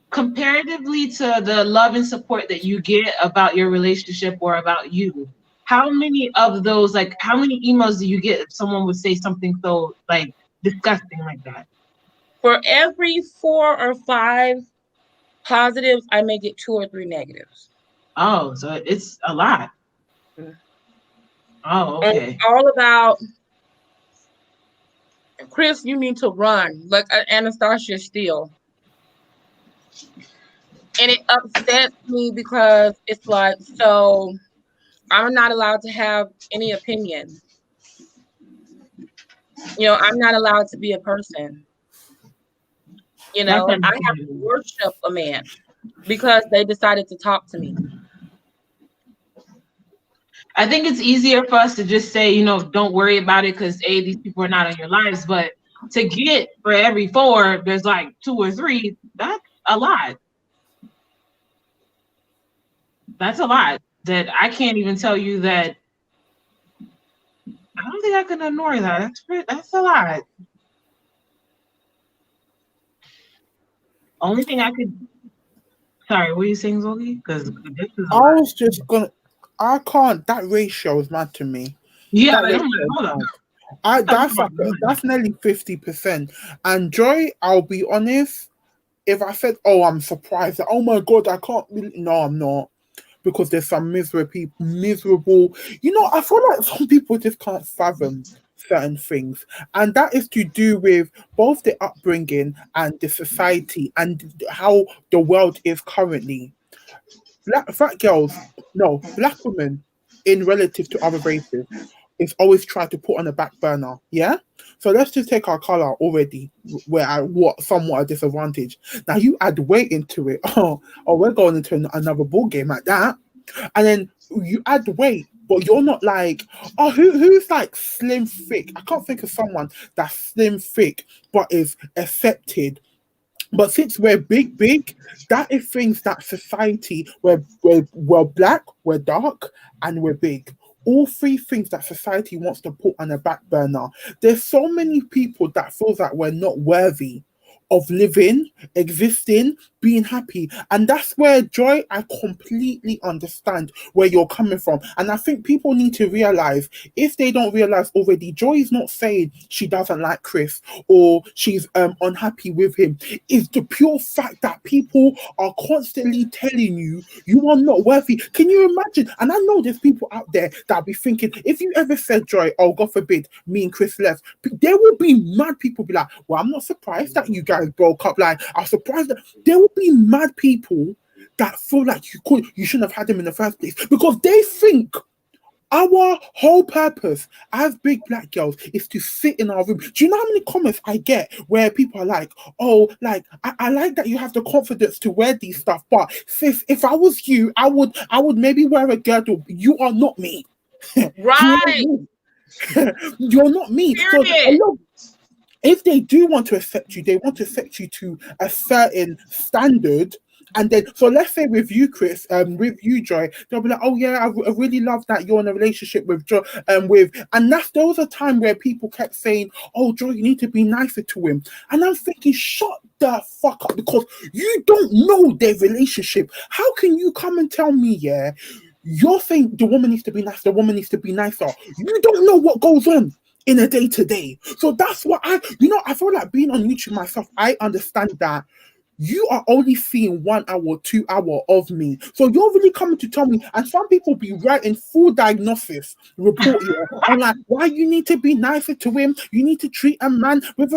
comparatively to the love and support that you get about your relationship or about you, how many of those, like, how many emails do you get if someone would say something so, like, disgusting like that? For every 4 or 5 positives, I may get 2 or 3 negatives. Oh, so it's a lot. Mhm. Oh, And okay. it's all about, Chris, you need to run like Anastasia Steele. And it upsets me because it's like, so I'm not allowed to have any opinion. I'm not allowed to be a person. That's I have to understandable. worship a man because they decided to talk to me. I think it's easier for us to just say, don't worry about it because A, these people are not in your lives. But to get for every 4, there's like 2 or 3. That's a lot. That's a lot that I can't even tell you that. I don't think I can ignore that. That's a lot. Only thing I could. Sorry, what are you saying, Zoli? Because this is a I lot. was just gonna. I can't. That ratio is mad to me. Yeah, That like, I'm ratio like, is hold on. mad. Talk That's about like that's nearly 50%. And Joy, I'll be honest. If I said, "Oh, I'm surprised," oh my god, I can't. No, I'm not, because there's some miserable people. Miserable. I feel like some people just can't fathom certain things, and that is to do with both the upbringing and the society and how the world is currently. Fat girls, no, black women in relative to other races is always trying to put on a back burner. Yeah. So let's just take our color already. We're at what somewhat a disadvantage. Now you add weight into it. Oh, we're going into another ball game at that. And then you add weight, but you're not like, oh, who's like slim thick? I can't think of someone that's slim thick but is accepted. But since we're big, that is things that society, we're black, we're dark, and we're big. All 3 things that society wants to put on a back burner. There's so many people that feels that we're not worthy of living, existing, being happy. And that's where, Joy, I completely understand where you're coming from. And I think people need to realize, if they don't realize already, Joy is not saying she doesn't like Chris or she's unhappy with him. It's the pure fact that people are constantly telling you you are not worthy. Can you imagine? And I know there's people out there that be thinking, if you ever said, Joy, oh God forbid, me and Chris left, there will be mad people be like, well, I'm not surprised that you guys broke up. Like, I'm surprised that there will be mad people that feel like you shouldn't have had him in the first place, because they think Our whole purpose as big black girls is to sit in our room. Do you know how many comments I get where people are like, oh, like I like that you have the confidence to wear these stuff, but sis, if I was you, I would maybe wear a girdle. You are not me. You are Right. me. You're not me. So a Period. lot, if they do want to accept you, they want to accept you to a certain standard. And then, so let's say with you, Chris, with you, Joy, they'll be like, "Oh yeah, I really love that you're in a relationship with Joy, and there was a time where people kept saying, "Oh, Joy, you need to be nicer to him," and I'm thinking, shut the fuck up, because you don't know their relationship. How can you come and tell me, yeah, you're saying the woman needs to be nice, the woman needs to be nicer? You don't know what goes on in a day to day. So that's what I feel like being on YouTube myself, I understand that you are only seeing 1 hour, 2 hour of me. So you're really coming to tell me, and some people be writing full diagnosis report here on like why you need to be nicer to him, you need to treat a man with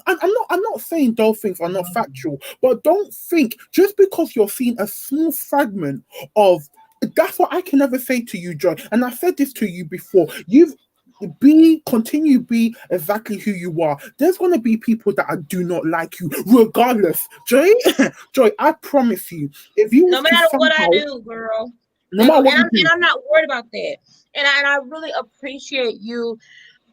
I'm not saying those things are not factual, but don't think just because you're seeing a small fragment of that's what I can never say to you, Joy. And I said this to you before. Continue be exactly who you are. There's gonna be people that do not like you, regardless. Joy, Joy, I promise you, if you No was to matter what I somehow, do, girl. no matter what And you do, I'm not worried about that. And I really appreciate you.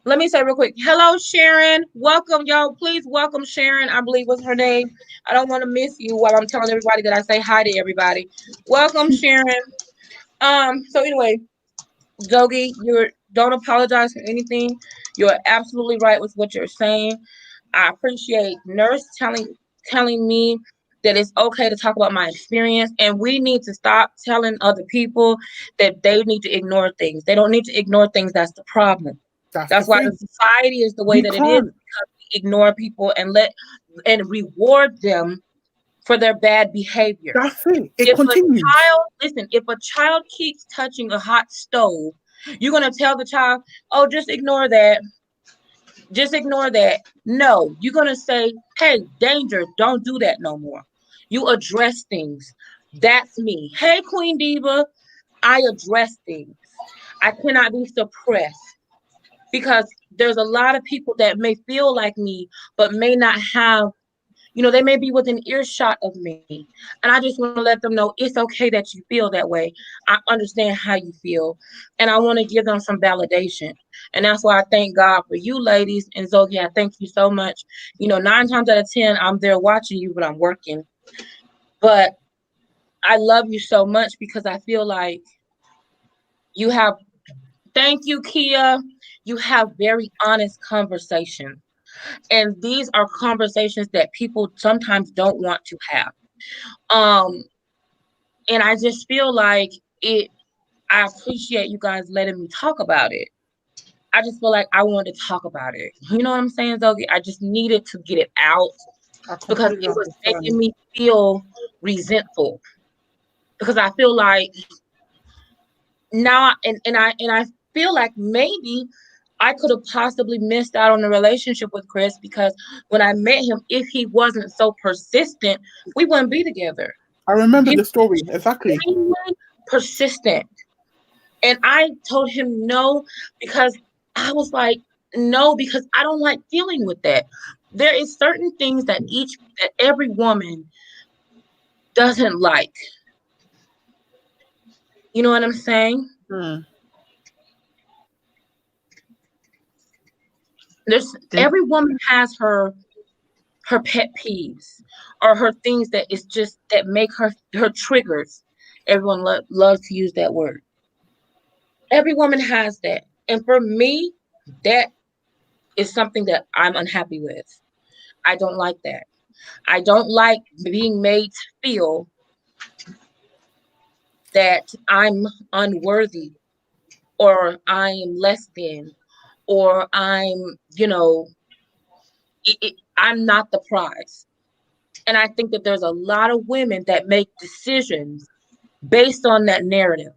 Let me say real quick. Hello, Sharon. Welcome, y'all. Please welcome Sharon. I believe was her name. I don't want to miss you while I'm telling everybody that I say hi to everybody. Welcome, Sharon. So anyway, Zogi, you don't apologize for anything. You're absolutely right with what you're saying. I appreciate Nurse telling me that it's okay to talk about my experience, and we need to stop telling other people that they need to ignore things. They don't need to ignore things. That's the problem. that's the That's why the thing. society is the way We that it is, can't. because we ignore people and reward them for their bad behavior. That's it. It If a continues. child, listen, if a child keeps touching a hot stove, you're gonna tell the child, "Oh, just ignore that. Just ignore that." No, you're gonna say, "Hey, danger! Don't do that no more." You address things. That's me. Hey, Queen Diva, I address things. I cannot be suppressed, because there's a lot of people that may feel like me, but may not have, they may be within earshot of me. And I just want to let them know it's okay that you feel that way. I understand how you feel. And I want to give them some validation. And that's why I thank God for you ladies. And Zoe, I thank you so much. 9 times out of 10, I'm there watching you, but I'm working. But I love you so much, because I feel like you have, thank you, Kia. You have very honest conversation. And these are conversations that people sometimes don't want to have. Um, and I just feel like it, I appreciate you guys letting me talk about it. I just feel like I wanted to talk about it. You know what I'm saying, Zoe? I just needed to get it out, I because completely it was making understand. me feel resentful. Because I feel like now, and I feel like maybe I could have possibly missed out on a relationship with Chris, because when I met him, if he wasn't so persistent, we wouldn't be together. I remember He the story was exactly. extremely persistent. And I told him no, because I was like, no, because I don't like dealing with that. There is certain things that every woman doesn't like. You know what I'm saying? Hmm. Every woman has her pet peeves, or her things that is just that make her triggers. Everyone loves to use that word. Every woman has that. And for me, that is something that I'm unhappy with. I don't like that. I don't like being made to feel that I'm unworthy, or I'm less than, or I'm not the prize. And I think that there's a lot of women that make decisions based on that narrative,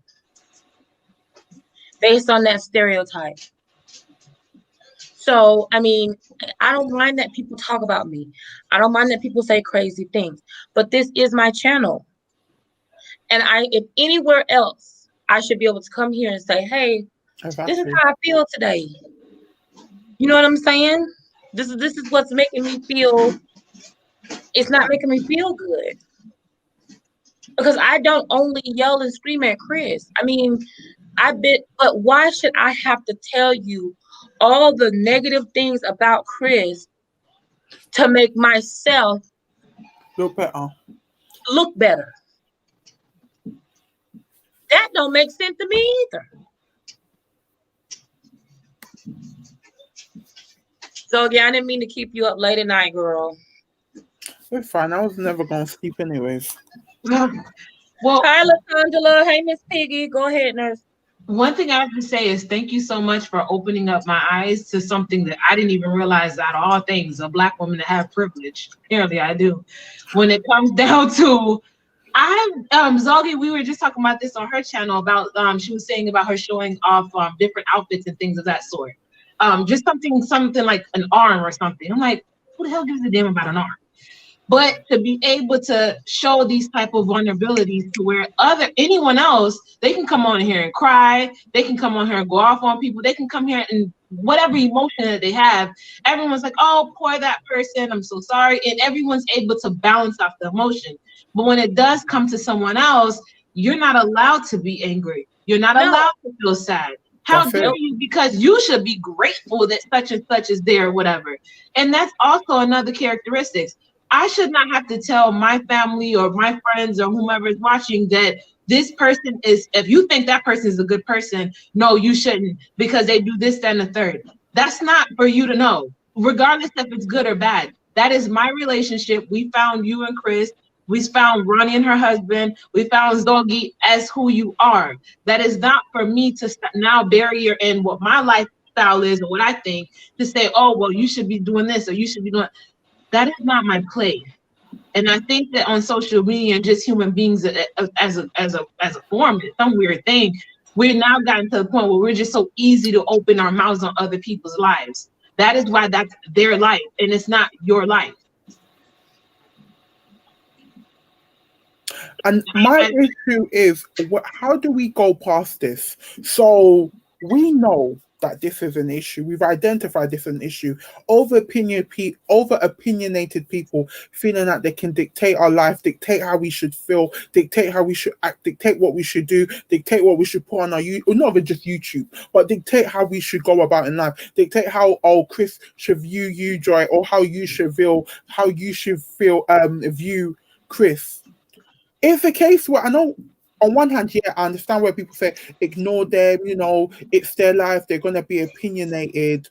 based on that stereotype. So, I mean, I don't mind that people talk about me. I don't mind that people say crazy things. But this is my channel. And if anywhere else, I should be able to come here and say, hey, This is Exactly. how I feel today. You know what I'm saying? This is what's making me feel. It's not making me feel good because I don't only yell and scream at Chris. I mean, but why should I have to tell you all the negative things about Chris to make myself Look better. look better? That don't make sense to me either. So yeah, I didn't mean to keep you up late at night, girl. It's fine. I was never gonna sleep anyways. Well, Hi, LaTangela. Hey, Miss Piggy. Go ahead, nurse. one thing I have to say is thank you so much for opening up my eyes to something that I didn't even realize out of all things, a black woman that have privilege. Apparently I do. When it comes down to Zoggy, we were just talking about this on her channel about she was saying about her showing off different outfits and things of that sort. Just something like an arm or something. I'm like, who the hell gives a damn about an arm? But to be able to show these type of vulnerabilities to where anyone else, they can come on here and cry, they can come on here and go off on people, they can come here and whatever emotion that they have, everyone's like, oh, poor that person, I'm so sorry, and everyone's able to balance off the emotion. But when it does come to someone else, you're not allowed to be angry, you're not No, allowed to feel sad. How That's dare it. nope. you? Because you should be grateful that such and such is there, or whatever. And that's also another characteristic. I should not have to tell my family or my friends or whomever is watching that this person is, if you think that person is a good person, no, you shouldn't because they do this, that, and the third. That's not for you to know, regardless if it's good or bad. That is my relationship. We found you and Chris. We found Ronnie and her husband. We found Zogi as who you are. That is not for me to now bury you in what my lifestyle is or what I think to say, oh, well, you should be doing this or you should be doing. That is not my place. And I think that on social media and just human beings as a form, it's some weird thing. We're now gotten to the point where we're just so easy to open our mouths on other people's lives. That is why that's their life and it's not your life. And my And issue is, how do we go past this? So we know that this is an issue. We've identified this as an issue. Over opinionated people feeling that they can dictate our life, dictate how we should feel, dictate how we should act, dictate what we should do, dictate what we should put on our or not even just YouTube, but dictate how we should go about in life, dictate how Chris should view you, Joy, or how you should feel view Chris. It's a case where I know on one hand, yeah, I understand where people say ignore them, it's their life, they're gonna be opinionated.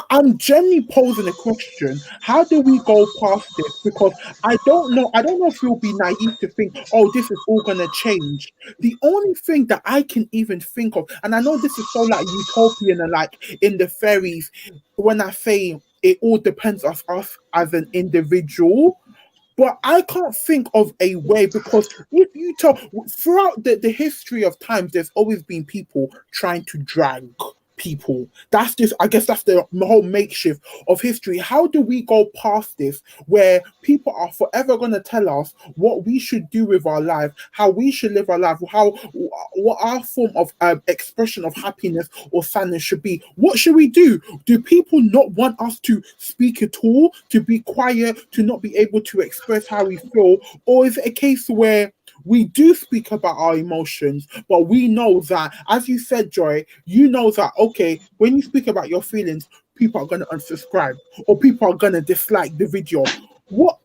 I'm generally posing a question: how do we go past this? Because I don't know if you'll be naive to think, oh, this is all gonna change. The only thing that I can even think of, and I know this is so like utopian and like in the fairies, when I say it all depends on us as an individual. But I can't think of a way, because if you tell throughout the history of time, there's always been people trying to drag people. That's just, I guess that's the whole makeshift of history. How do we go past this where people are forever going to tell us what we should do with our life, how we should live our life, what our form of expression of happiness or sadness should be? What should we do? Do people not want us to speak at all, to be quiet, to not be able to express how we feel? Or is it a case where we do speak about our emotions, but we know that, as you said, Joy, you know that, okay, when you speak about your feelings, people are going to unsubscribe or people are going to dislike the video? What?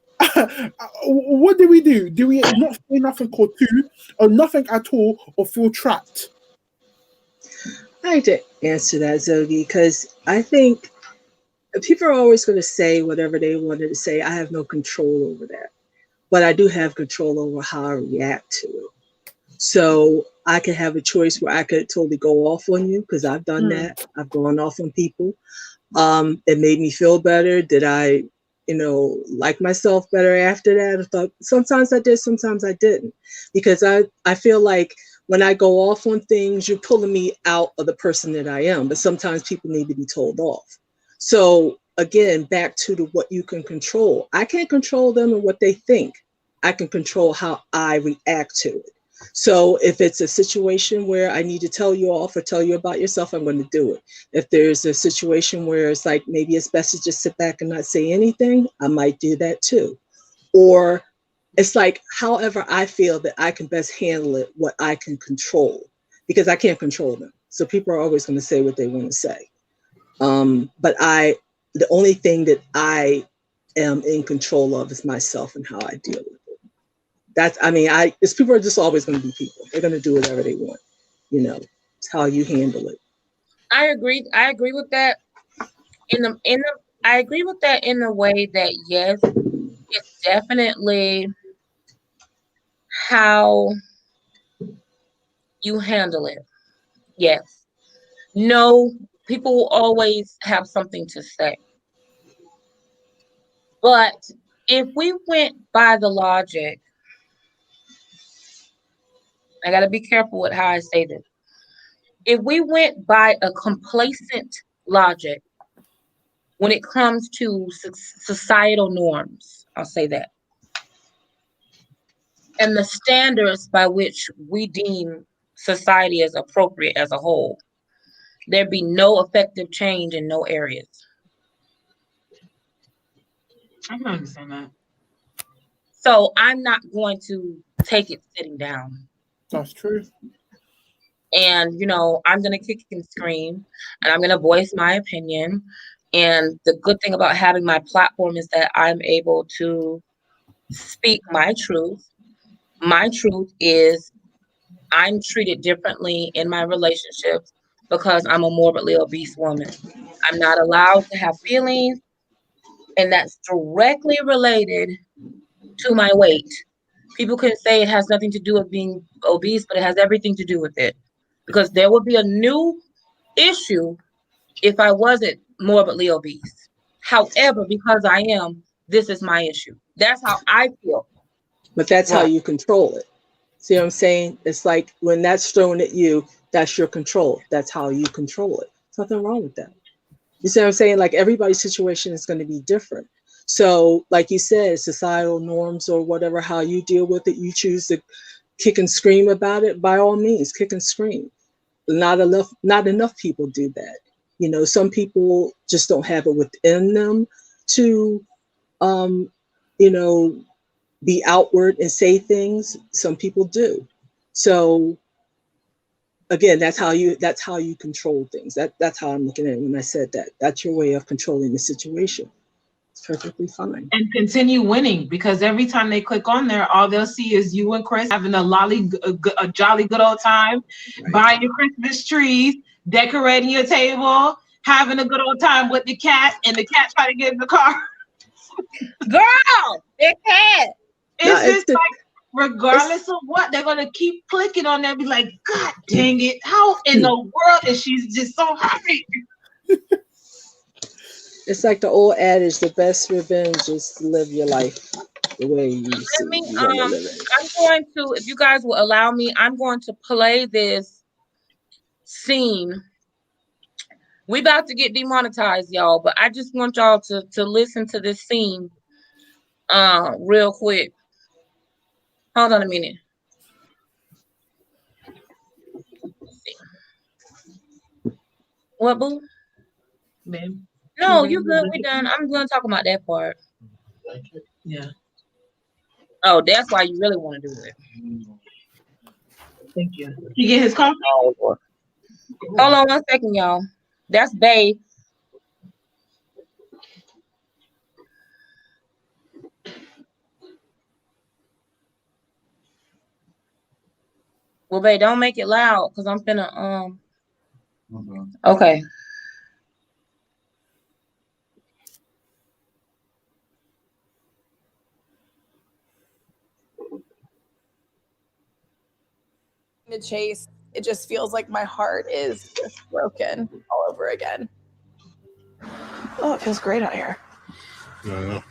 What do we do? Do we not say nothing or two, or nothing at all, or feel trapped? I like to answer that, Zogi, because I think people are always going to say whatever they wanted to say. I have no control over that, but I do have control over how I react to it. So I could have a choice where I could totally go off on you, because I've done Hmm. that. I've gone off on people. It made me feel better. Did I, like myself better after that? I thought sometimes I did, sometimes I didn't, because I feel like when I go off on things, you're pulling me out of the person that I am. But sometimes people need to be told off. So again, back to what you can control. I can't control them and what they think. I can control how I react to it. So if it's a situation where I need to tell you off or tell you about yourself, I'm going to do it. If there's a situation where it's like maybe it's best to just sit back and not say anything, I might do that too. Or it's like however I feel that I can best handle it, what I can control, because I can't control them. So people are always going to say what they want to say. But the only thing that I am in control of is myself and how I deal with it. It's people are just always going to be people. They're going to do whatever they want. It's how you handle it. I agree. I agree with that. I agree with that in the way that yes, it's definitely how you handle it. Yes. No, people will always have something to say. But if we went by the logic, I got to be careful with how I say this. If we went by a complacent logic when it comes to societal norms, I'll say that, and the standards by which we deem society as appropriate as a whole, there'd be no effective change in no areas. I can understand that. So I'm not going to take it sitting down. That's true. And, I'm going to kick and scream and I'm going to voice my opinion. And the good thing about having my platform is that I'm able to speak my truth. My truth is I'm treated differently in my relationships because I'm a morbidly obese woman. I'm not allowed to have feelings, and that's directly related to my weight. People can say it has nothing to do with being obese, but it has everything to do with it. Because there would be a new issue if I wasn't morbidly obese. However, because I am, this is my issue. That's how I feel. But that's how Right. you control it. See what I'm saying? It's like when that's thrown at you, that's your control. That's how you control it. There's nothing wrong with that. You see what I'm saying? Like everybody's situation is going to be different. So, like you said, societal norms or whatever, how you deal with it, you choose to kick and scream about it, by all means, kick and scream. Not enough people do that. Some people just don't have it within them to, you know, be outward and say things. Some people do. So again, that's how you control things. That's how I'm looking at it when I said that. That's your way of controlling the situation. It's perfectly fine. And continue winning, because every time they click on there, all they'll see is you and Chris having a jolly good old time, Right. buying your Christmas trees, decorating your table, having a good old time with the cat, and the cat trying to get in the car. Girl, they can't. It's just like, regardless of what, they're gonna keep clicking on there and be like, God dang it, how in the world is she just so happy? It's like the old adage, the best revenge is to live your life the way you see you want to live it. I'm going to, if you guys will allow me, I'm going to play this scene. We about to get demonetized, y'all, but I just want y'all to listen to this scene real quick. Hold on a minute. What, boo? Babe. No, you good. We done. I'm going to talk about that part. Yeah. Oh, that's why you really want to do it. Thank you. You get his coffee? Oh, Lord. Hold on 1 second, y'all. That's Bae. Well, Bae, don't make it loud because I'm finna Okay. To Chase, it just feels like my heart is just broken all over again. Oh, it feels great out here. Yeah.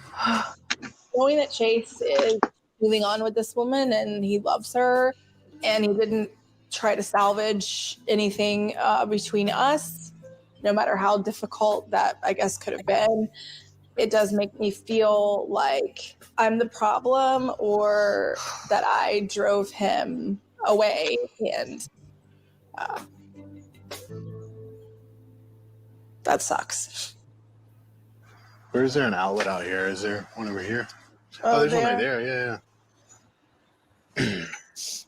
Knowing that Chase is moving on with this woman and he loves her and he didn't try to salvage anything between us, no matter how difficult that I guess could have been, it does make me feel like I'm the problem or that I drove him away, and that sucks. Where is there an outlet out here? Is there one over here? Oh, There's one right there. Yeah. Do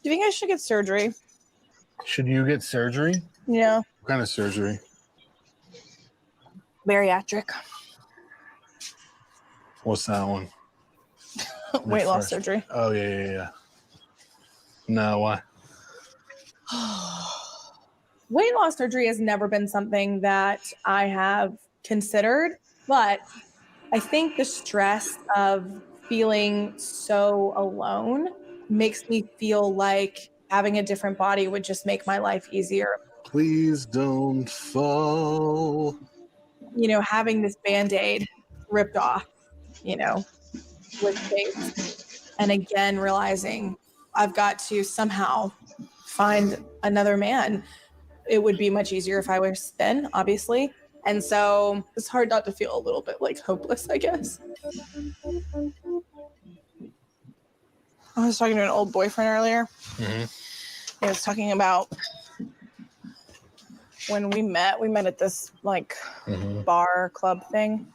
you think I should get surgery? Should you get surgery? Yeah. What kind of surgery? Bariatric. What's that one? Weight loss surgery. Oh, yeah. No, why? Weight loss surgery has never been something that I have considered, but I think the stress of feeling so alone makes me feel like having a different body would just make my life easier. Please don't fall. You know, having this Band-Aid ripped off, you know, with face, and again realizing I've got to somehow find another man. It would be much easier if I was thin, obviously. And so it's hard not to feel a little bit like hopeless, I guess. I was talking to an old boyfriend earlier. Mm-hmm. He was talking about when we met at this like bar club thing.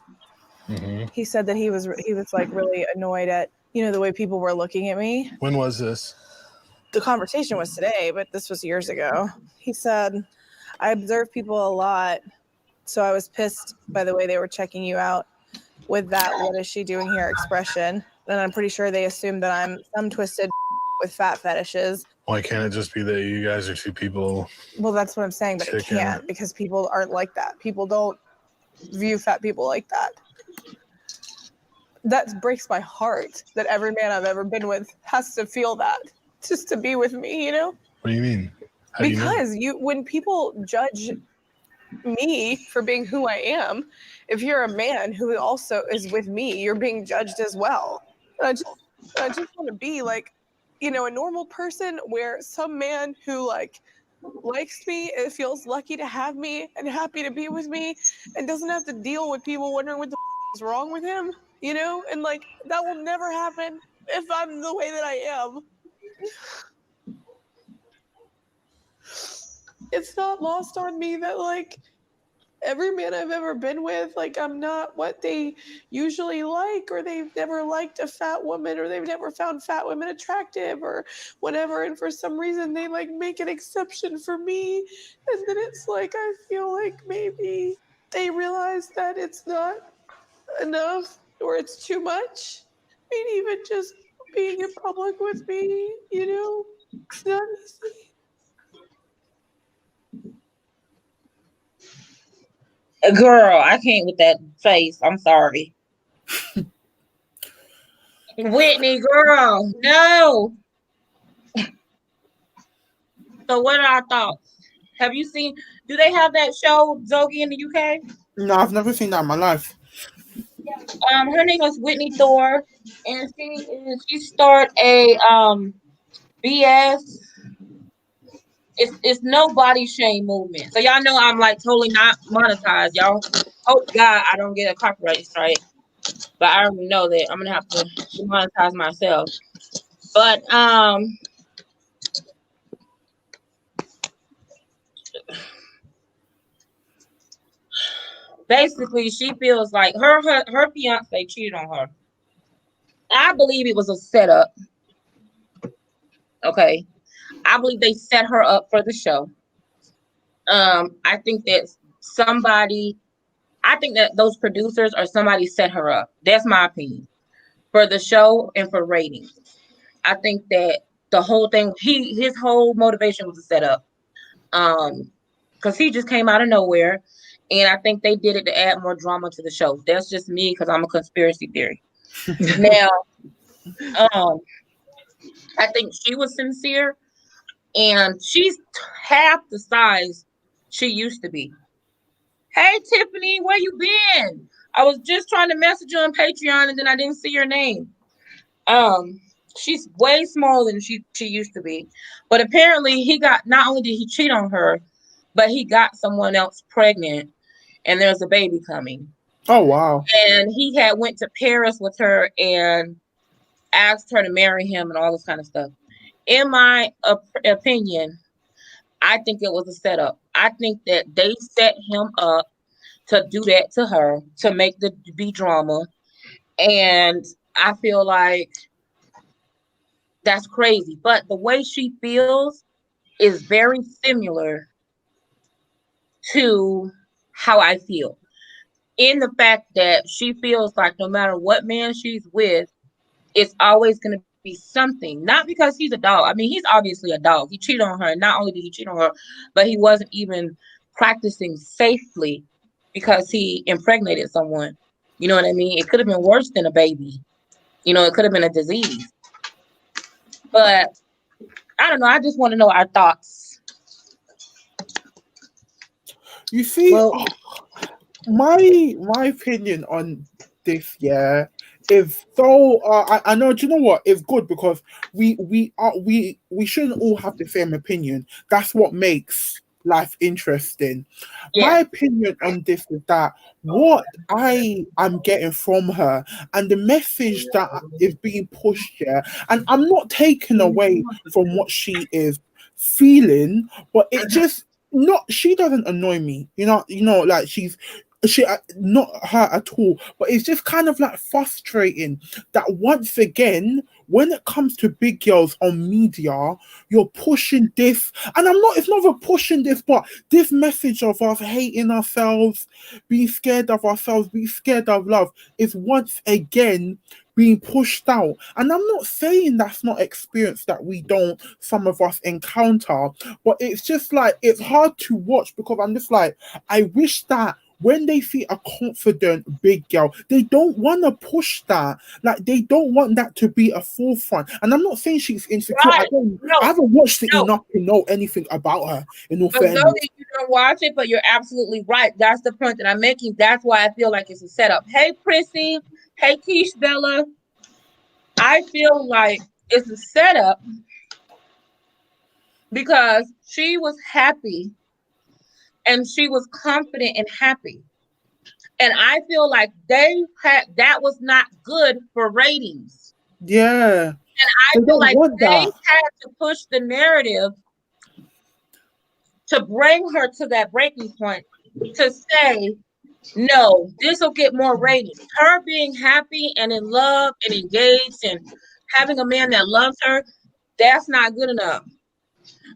Mm-hmm. He said that he was like really annoyed at, you know, the way people were looking at me. When was this? The conversation was today, but this was years ago. He said, I observe people a lot, so I was pissed by the way they were checking you out with that "what is she doing here" expression. And I'm pretty sure they assumed that I'm some twisted with fat fetishes. Why can't it just be that you guys are two people? Well, that's what I'm saying, but it can't, because people aren't like that. People don't view fat people like that. That breaks my heart that every man I've ever been with has to feel that just to be with me, you know? What do you mean? Because when people judge me for being who I am, if you're a man who also is with me, you're being judged as well. And I just want to be like, you know, a normal person where some man who like likes me and feels lucky to have me and happy to be with me and doesn't have to deal with people wondering what the is wrong with him, you know? And like that will never happen if I'm the way that I am. It's not lost on me that like every man I've ever been with, like I'm not what they usually like, or they've never liked a fat woman, or they've never found fat women attractive or whatever. And for some reason they like make an exception for me. And then it's like, I feel like maybe they realize that it's not enough or it's too much. I mean, even just being in public with me, you know, it's not easy. Girl, I can't with that face. I'm sorry. Whitney, girl, no. So what are our thoughts? Have you seen, do they have that show, Zogie, in the UK? No, I've never seen that in my life. Her name is Whitney Thor, and she started a BS. It's no body shame movement. So y'all know I'm like totally not monetized, y'all. Hope God I don't get a copyright strike. But I already know that I'm gonna have to monetize myself. But basically she feels like her fiance cheated on her. I believe it was a setup. Okay. I believe they set her up for the show. I think that those producers or somebody set her up. That's my opinion. For the show and for ratings. I think that the whole thing, his whole motivation was to set up. Because he just came out of nowhere. And I think they did it to add more drama to the show. That's just me because I'm a conspiracy theory. Now, I think she was sincere. And she's half the size she used to be. Hey, Tiffany, where you been? I was just trying to message you on Patreon and then I didn't see your name. She's way smaller than she used to be. But apparently not only did he cheat on her, but he got someone else pregnant and there's a baby coming. Oh, wow. And he had went to Paris with her and asked her to marry him and all this kind of stuff. In my opinion, I think it was a setup. I think that they set him up to do that to her, to make the be drama. And I feel like that's crazy. But the way she feels is very similar to how I feel. In the fact that she feels like no matter what man she's with, it's always going to be something. Not because he's a dog. I mean, he's obviously a dog. He cheated on her. And not only did he cheat on her, but he wasn't even practicing safely because he impregnated someone. You know what I mean? It could have been worse than a baby. You know, it could have been a disease. But I don't know. I just want to know our thoughts. You see, Well, my opinion on this, yeah, is so I know. Do you know what? It's good because we shouldn't all have the same opinion. That's what makes life interesting. Yeah. My opinion on this is that what I am getting from her and the message that is being pushed here, and I'm not taking away from what she is feeling, but it just not she doesn't annoy me. Like she not her at all, but it's just kind of like frustrating that once again when it comes to big girls on media, you're pushing this, and it's not even pushing this, but this message of us hating ourselves, being scared of ourselves, being scared of love is once again being pushed out. And I'm not saying that's not experience that some of us encounter, but it's just like it's hard to watch because I'm just like, I wish that when they see a confident big girl, they don't want to push that. Like they don't want that to be a forefront. And I'm not saying she's insecure. Right. I haven't watched it No. enough to know anything about her. In all But fairness, Zoe, you don't watch it, but you're absolutely right. That's the point that I'm making. That's why I feel like it's a setup. Hey, Prissy. Hey, Keish Bella. I feel like it's a setup because she was happy and she was confident and happy. And I feel like that was not good for ratings. yeah. And I feel like they had to push the narrative to bring her to that breaking point to say, no, this will get more ratings. Her being happy and in love and engaged and having a man that loves her, that's not good enough.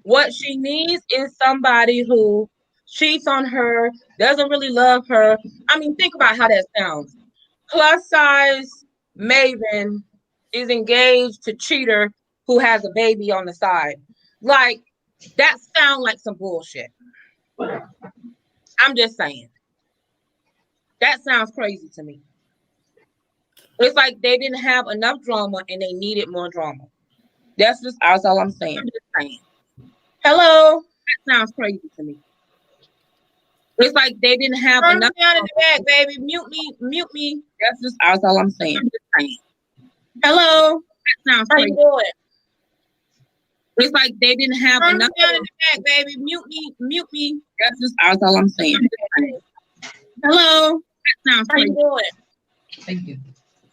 What she needs is somebody who cheats on her, doesn't really love her. I mean, think about how that sounds. Plus size Maven is engaged to cheater who has a baby on the side. Like, that sounds like some bullshit. I'm just saying. That sounds crazy to me. It's like they didn't have enough drama and they needed more drama. That's all I'm saying. I'm just saying. Hello? That sounds crazy to me. It's like they didn't have enough. Turn me out of the back, baby. Mute me. That's all I'm saying. I'm just saying. Hello? That sounds crazy. How you doing? It's like they didn't have enough. Turn me out of the back, baby. Mute me. That's all I'm saying. I'm just saying. Hello? That sounds crazy. How you doing? Thank you.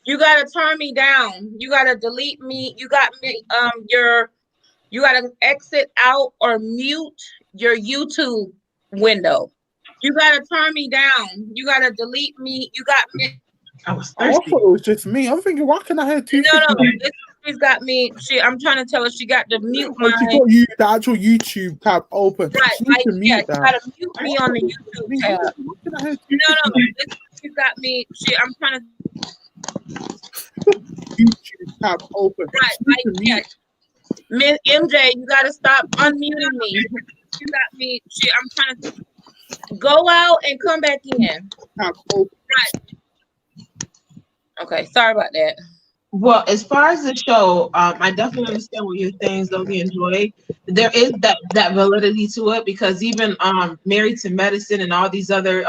You gotta turn me down. You gotta delete me. You got me. You gotta exit out or mute your YouTube window. You gotta turn me down. You gotta delete me. You got me. I thought it was just me. I'm thinking, why can I have two? No. She's got me. I'm trying to tell her she got to mute my. She got you the actual YouTube tab open. Right. You gotta mute me on the YouTube tab. No. She's got me. I'm trying to. YouTube tab open. Right. MJ, you gotta stop unmuting me. You got me. I'm trying to go out and come back in. Right. Okay, sorry about that. Well, as far as the show, I definitely understand what you're saying, Zoe and Joy. There is that validity to it because even Married to Medicine and all these other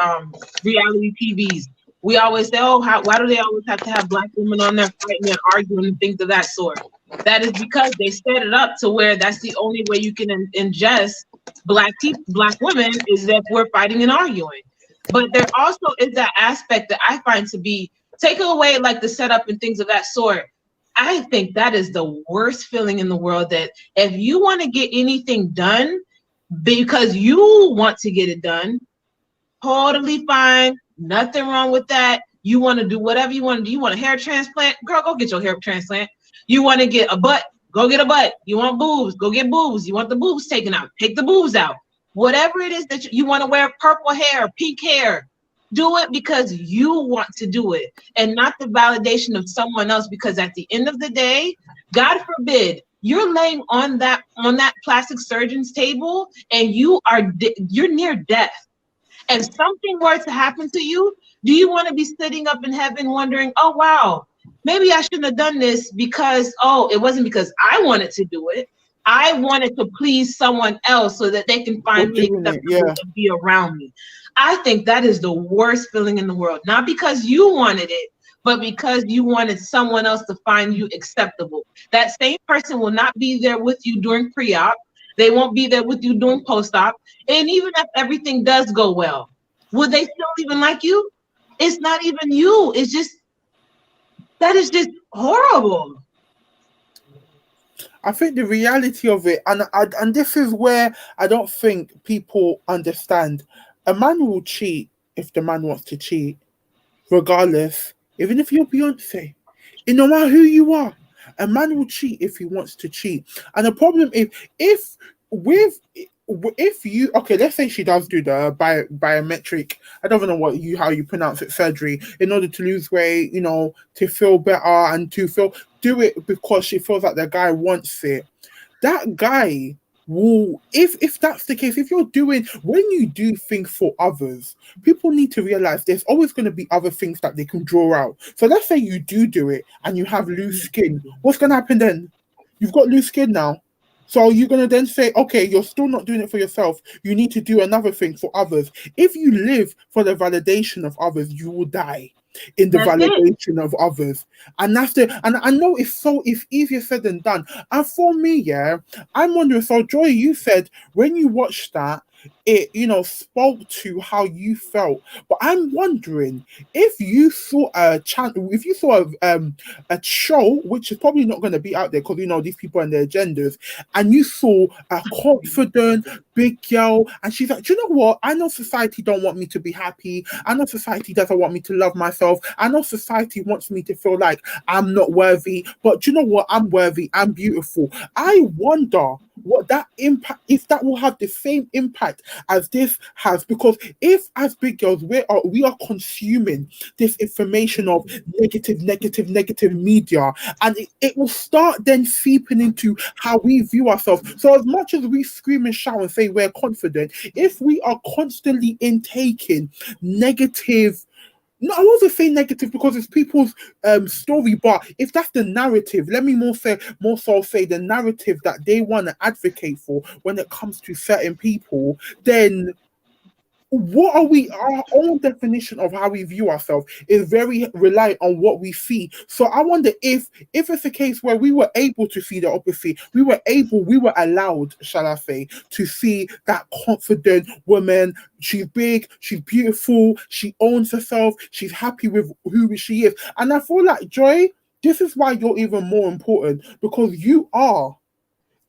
reality TVs, we always say, oh, why do they always have to have black women on there fighting and arguing and things of that sort? That is because they set it up to where that's the only way you can ingest black women is that we're fighting and arguing. But there also is that aspect that I find to be, take away like the setup and things of that sort. I think that is the worst feeling in the world, that if you want to get anything done because you want to get it done, totally fine. Nothing wrong with that. You want to do whatever you want to do. You want a hair transplant? Girl, go get your hair transplant. You want to get a butt? Go get a butt. You want boobs? Go get boobs. You want the boobs taken out? Take the boobs out. Whatever it is that you want to wear, purple hair, pink hair, do it because you want to do it and not the validation of someone else. Because at the end of the day, God forbid, you're laying on that plastic surgeon's table and you're near death and something were to happen to you, do you want to be sitting up in heaven wondering, oh, wow, maybe I shouldn't have done this because, oh, it wasn't because I wanted to do it. I wanted to please someone else so that they can For find me doing it, acceptable yeah. and be around me. I think that is the worst feeling in the world. Not because you wanted it, but because you wanted someone else to find you acceptable. That same person will not be there with you during pre-op. They won't be there with you during post-op. And even if everything does go well, would they still even like you? It's not even you. It's just, that is just horrible. I think the reality of it, and this is where I don't think people understand. A man will cheat if the man wants to cheat, regardless. Even if you're Beyonce, it no matter who you are, a man will cheat if he wants to cheat. And the problem is, with if you, okay, let's say she does do the biometric, I don't even know how you pronounce it, surgery, in order to lose weight, to feel better and to do it because she feels like the guy wants it. That guy will, if that's the case, if you're doing, when you do things for others, people need to realize there's always going to be other things that they can draw out. So let's say you do it and you have loose skin. What's going to happen then? You've got loose skin now. So you're going to then say, okay, you're still not doing it for yourself. You need to do another thing for others. If you live for the validation of others, you will die in the That's it. validation of others. And and I know it's easier said than done. And for me, yeah, I'm wondering, so Joy, you said when you watched that, it spoke to how you felt. But I'm wondering if you saw a show, which is probably not going to be out there because these people and their agendas, and you saw a confident big girl, and she's like, do you know what? I know society don't want me to be happy. I know society doesn't want me to love myself. I know society wants me to feel like I'm not worthy. But do you know what? I'm worthy. I'm beautiful. I wonder what that impact, if that will have the same impact as this has, because if as big girls we are consuming this information of negative media, and it will start then seeping into how we view ourselves. So as much as we scream and shout and say we're confident, if we are constantly intaking negative, no, I wasn't saying negative because it's people's story, but if that's the narrative, let me more so say the narrative that they want to advocate for when it comes to certain people, then what are we, our own definition of how we view ourselves is very reliant on what we see. So I wonder if it's a case where we were able to see the opposite, we were allowed, shall I say, to see that confident woman. She's big, she's beautiful, she owns herself, she's happy with who she is. And I feel like, Joy, this is why you're even more important, because you are,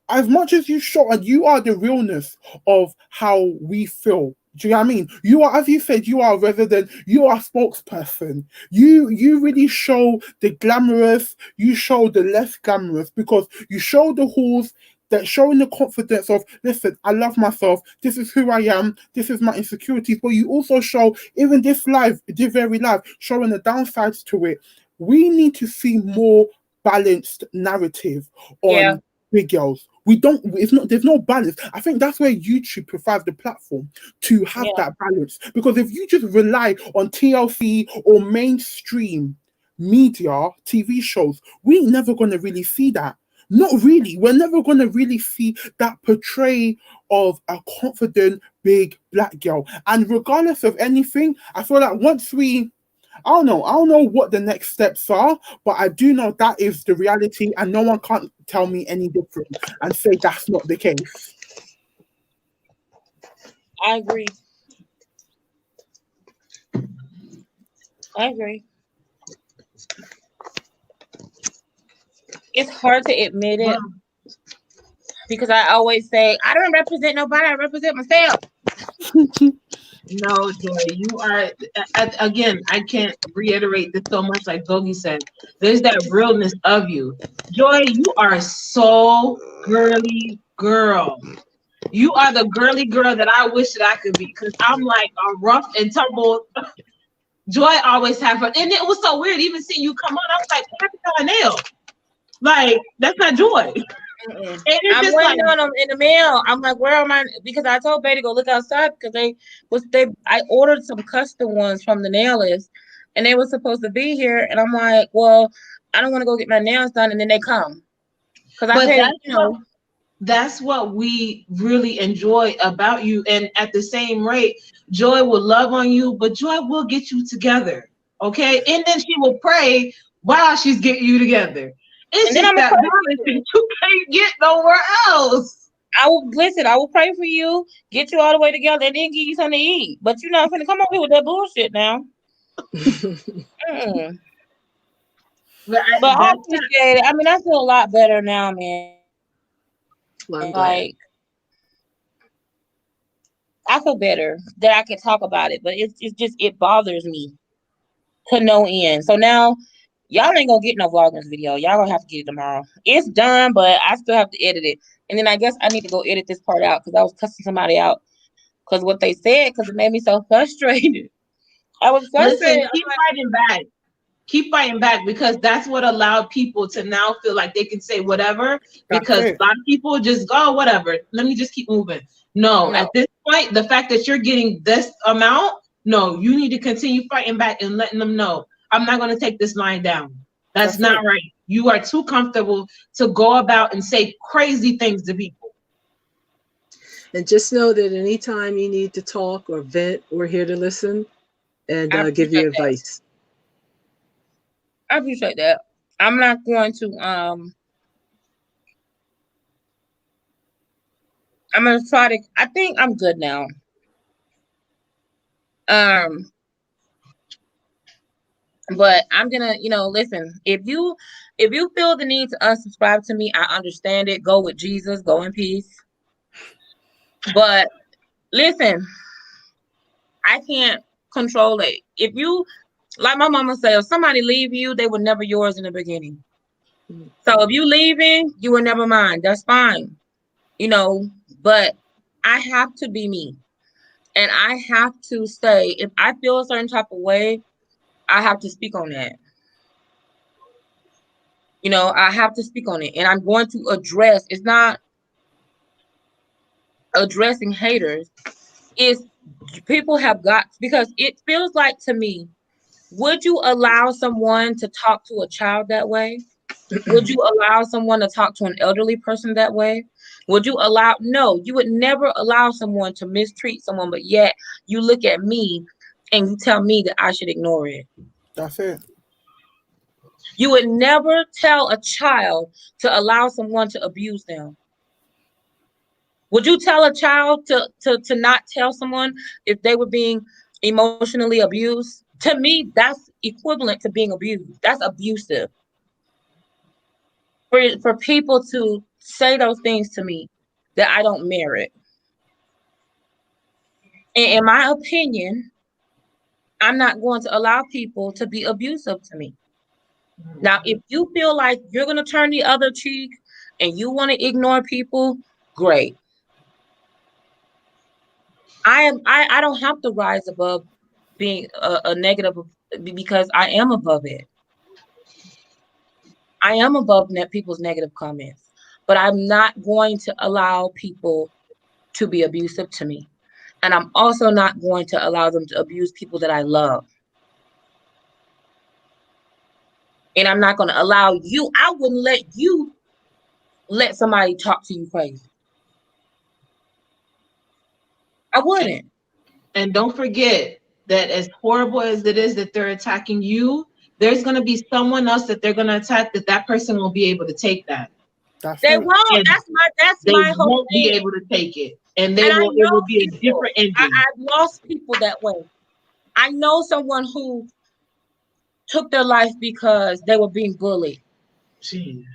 as much as you show, and you are the realness of how we feel. Do you know what I mean? You are, as you said, you are resident, you are a spokesperson. You really show the glamorous, you show the less glamorous, because you show the halls that showing the confidence of, listen, I love myself, this is who I am, this is my insecurities, but you also show, even this very life, showing the downsides to it. We need to see more balanced narrative Yeah. on big girls. We don't, it's not, there's no balance. I think that's where YouTube provides the platform to have Yeah. that balance. Because if you just rely on TLC or mainstream media, TV shows, we're never going to really see that. Not really. We're never going to really see that portray of a confident big black girl. And regardless of anything, I feel like once I don't know what the next steps are, but I do know that is the reality, and no one can't tell me any different and say that's not the case. I agree. I agree. It's hard to admit it Well, because I always say I don't represent nobody. I represent myself. no, Joy, you are again. I can't reiterate this so much, like Gogi said. There's that realness of you, Joy. You are so girly, girl. You are the girly girl that I wish that I could be, because I'm like a rough and tumble. Joy always have fun, and it was so weird. Even seeing you come on, I was like, "What happened to her nail? Like that's not Joy." Mm-mm. And it's I'm just like, waiting on them in the mail. I'm like, where am I? Because I told Betty to go look outside because I ordered some custom ones from the nailist, and they were supposed to be here. And I'm like, well, I don't want to go get my nails done, and then they come because I but paid, that's what we really enjoy about you. And at the same rate, Joy will love on you, but Joy will get you together. Okay. And then she will pray while she's getting you together. It's and then just I'm gonna that pray for balance that you. you can't get nowhere else. I will listen. I will pray for you, get you all the way together, and then give you something to eat. But you're not gonna come up here with that bullshit now. Mm. But But I that's not, appreciate it. I mean, I feel a lot better now, man. Well, I'm Like glad. I feel better that I can talk about it. But it's just it bothers me to no end. So now y'all ain't gonna get no vloggers video. Y'all gonna have to get it tomorrow. It's done, but I still have to edit it. And then I guess I need to go edit this part out because I was cussing somebody out because what they said because it made me so frustrated. I was listen, frustrated. I'm keep fighting back. Keep fighting back, because that's what allowed people to now feel like they can say whatever, That's because it. a lot of people just go, whatever, let me just keep moving. No, like, at no, this point, the fact that you're getting this amount, no, you need to continue fighting back and letting them know, I'm not going to take this line down. That's That's not it. right. You are too comfortable to go about and say crazy things to people. And just know that anytime you need to talk or vent, we're here to listen and I give appreciate you that. advice. I appreciate that. I'm not going to I'm gonna try to I think I'm good now. Um but I'm gonna, listen, if you feel the need to unsubscribe to me, I understand it. Go with Jesus, go in peace. But listen, I can't control it. If you like my mama said, if somebody leave you, they were never yours in the beginning. So if you leaving, you were never mine. That's fine. You know, but I have to be me. And I have to say, if I feel a certain type of way, I have to speak on that. I have to speak on it. And I'm going to address, it's not addressing haters. It's people have got, because it feels like to me, would you allow someone to talk to a child that way? Would you allow someone to talk to an elderly person that way? Would you allow? No, you would never allow someone to mistreat someone, but yet you look at me and you tell me that I should ignore it. That's it. You would never tell a child to allow someone to abuse them. Would you tell a child to not tell someone if they were being emotionally abused? To me, that's equivalent to being abused. That's abusive. For people to say those things to me that I don't merit. And in my opinion, I'm not going to allow people to be abusive to me. Now, if you feel like you're going to turn the other cheek and you want to ignore people, great. I don't have to rise above being a negative because I am above it. I am above people's negative comments, but I'm not going to allow people to be abusive to me. And I'm also not going to allow them to abuse people that I love. And I'm not going to allow you, I wouldn't let you let somebody talk to you crazy. I wouldn't. And don't forget that as horrible as it is that they're attacking you, there's going to be someone else that they're going to attack, that person will be able to take that. That's They it. won't. And That's they my whole won't be thing. able to take it. And And I it will know be a people. different ending. I've lost people that way. I know someone who took their life because they were being bullied. Jeez.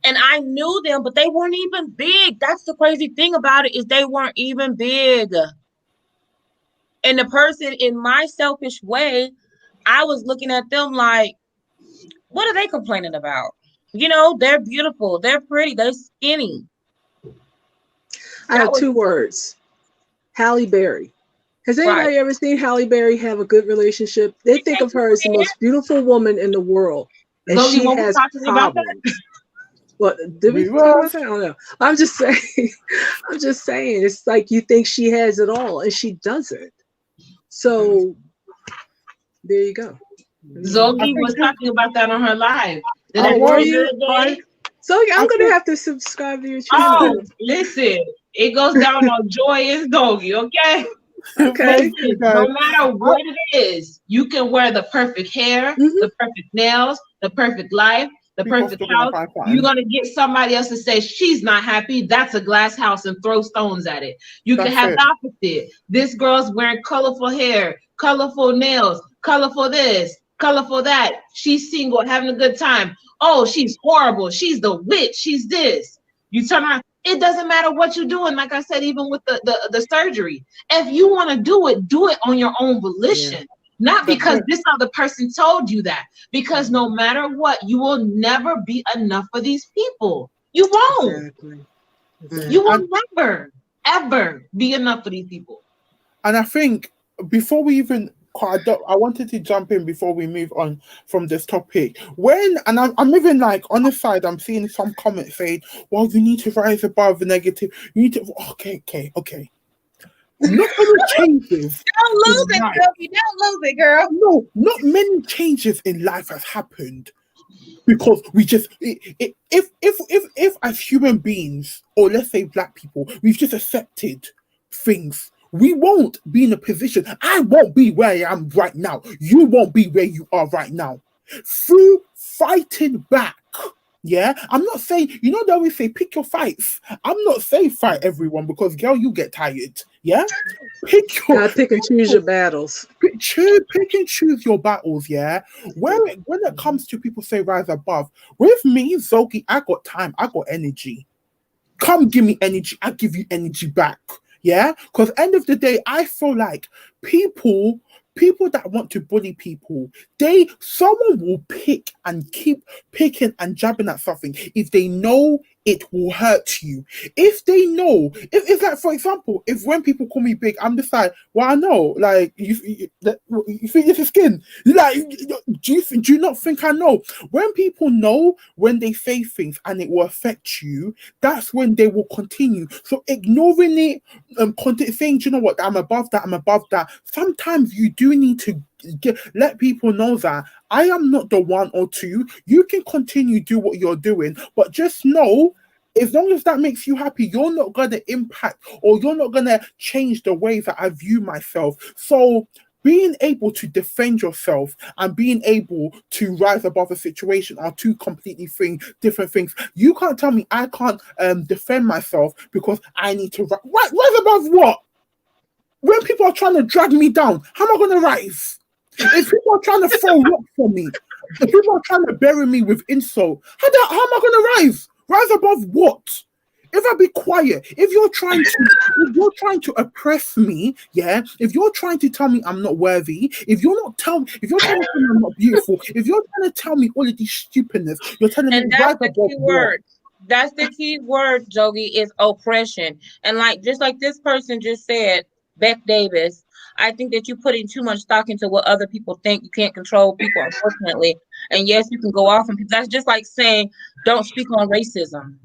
And I knew them, but they weren't even big. That's the crazy thing about it, is they weren't even big. And the person, in my selfish way, I was looking at them like, what are they complaining about? You know, they're beautiful, they're pretty, they're skinny. I That have was 2 words. Halle Berry. Has right. anybody ever seen Halle Berry have a good relationship? They think of her as the most beautiful woman in the world, and Zoe, she what we has talking about that? problems. What did we We talk were. about that? I don't know. I'm just saying. I'm just saying. It's like you think she has it all, and she doesn't. So there you go. Zoe I think was talking about that on her live. Did I I Oh, tell were was. you you? the other day? So I I'm gonna think have to subscribe to your Oh, channel. listen, it goes down on Joy and Doggy, okay? Okay. most Listen, guys. no matter what it is, you can wear the perfect hair, Hmm. the perfect nails, the perfect life, the People perfect still gonna house. find You're something. gonna get somebody else to say she's not happy. That's a glass house and throw stones at it. You can That's have it. the opposite. This girl's wearing colorful hair, colorful nails, colorful this, colorful that. She's single, having a good time. Oh, she's horrible. She's the witch. She's this. You turn around. It doesn't matter what you're doing. Like I said, even with the surgery, if you want to do it on your own volition. Yeah. Not That's because it. this other person told you that. Because no matter what, you will never be enough for these people. You won't. Exactly. You Exactly. will And never, ever be enough for these people. I think before we even, I wanted to jump in before we move on from this topic. I'm even like on the side, I'm seeing some comments saying, "Well, you need to rise above the negative. You need to." Okay. Not many changes Don't lose in it, life. Silky. Don't lose it, girl. No, not many changes in life has happened because we just if as human beings, or let's say black people, we've just accepted things, we won't be in a position. I won't be where I am right now. You won't be where you are right now through fighting back. Yeah, I'm not saying, they always say pick your fights. I'm not saying fight everyone, because girl, you get tired. Yeah, pick your Gotta pick and choose your battles. pick and choose your battles, yeah. When it comes to people say rise above, with me, Zoki, I got time, I got energy. Come give me energy, I give you energy back. Yeah, because end of the day, I feel like people that want to bully people, someone will pick and keep picking and jabbing at something if they know it will hurt you. If they know, if it's like, for example, if when people call me big, I'm just like, well, I know, like you think it's a skin, like, do you not think I know? When people know, when they say things and it will affect you, that's when they will continue. So ignoring it, saying, "Do you know what, I'm above that, I'm above that." Sometimes you do need to let people know that I am not the one or two. You can continue do what you're doing, but just know, as long as that makes you happy, you're not going to impact, or you're not going to change the way that I view myself. So being able to defend yourself and being able to rise above a situation are two completely different things. You can't tell me I can't defend myself because I need to rise above what? When people are trying to drag me down, how am I going to rise? If people are trying to throw rocks for me, if people are trying to bury me with insult, how am I going to rise? Rise above what? If I be quiet, if you're trying to oppress me, yeah, if you're trying to tell me I'm not worthy, if you're trying to tell me I'm not beautiful, if you're trying to tell me all of these stupidness, you're telling me And that's rise the above key what? word. That's the key word, Jogi, is oppression. And just like this person just said, Beth Davis, I think that you're putting too much stock into what other people think. You can't control people, unfortunately. And yes, you can go off on people. That's just like saying, don't speak on racism.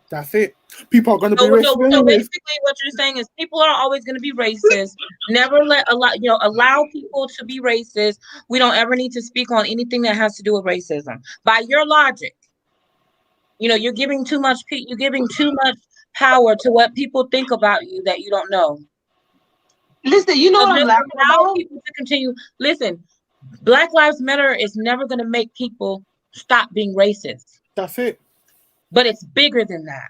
That's it. People are going to be So, racist so anyways. basically, what you're saying is people are always going to be racist. Never allow people to be racist. We don't ever need to speak on anything that has to do with racism. By your logic, you're giving too much. You're giving too much power to what people think about you that you don't know. Listen, you know So what I'm just laughing allow about? people to continue. Listen, Black Lives Matter is never going to make people stop being racist, That's it. but it's bigger than that.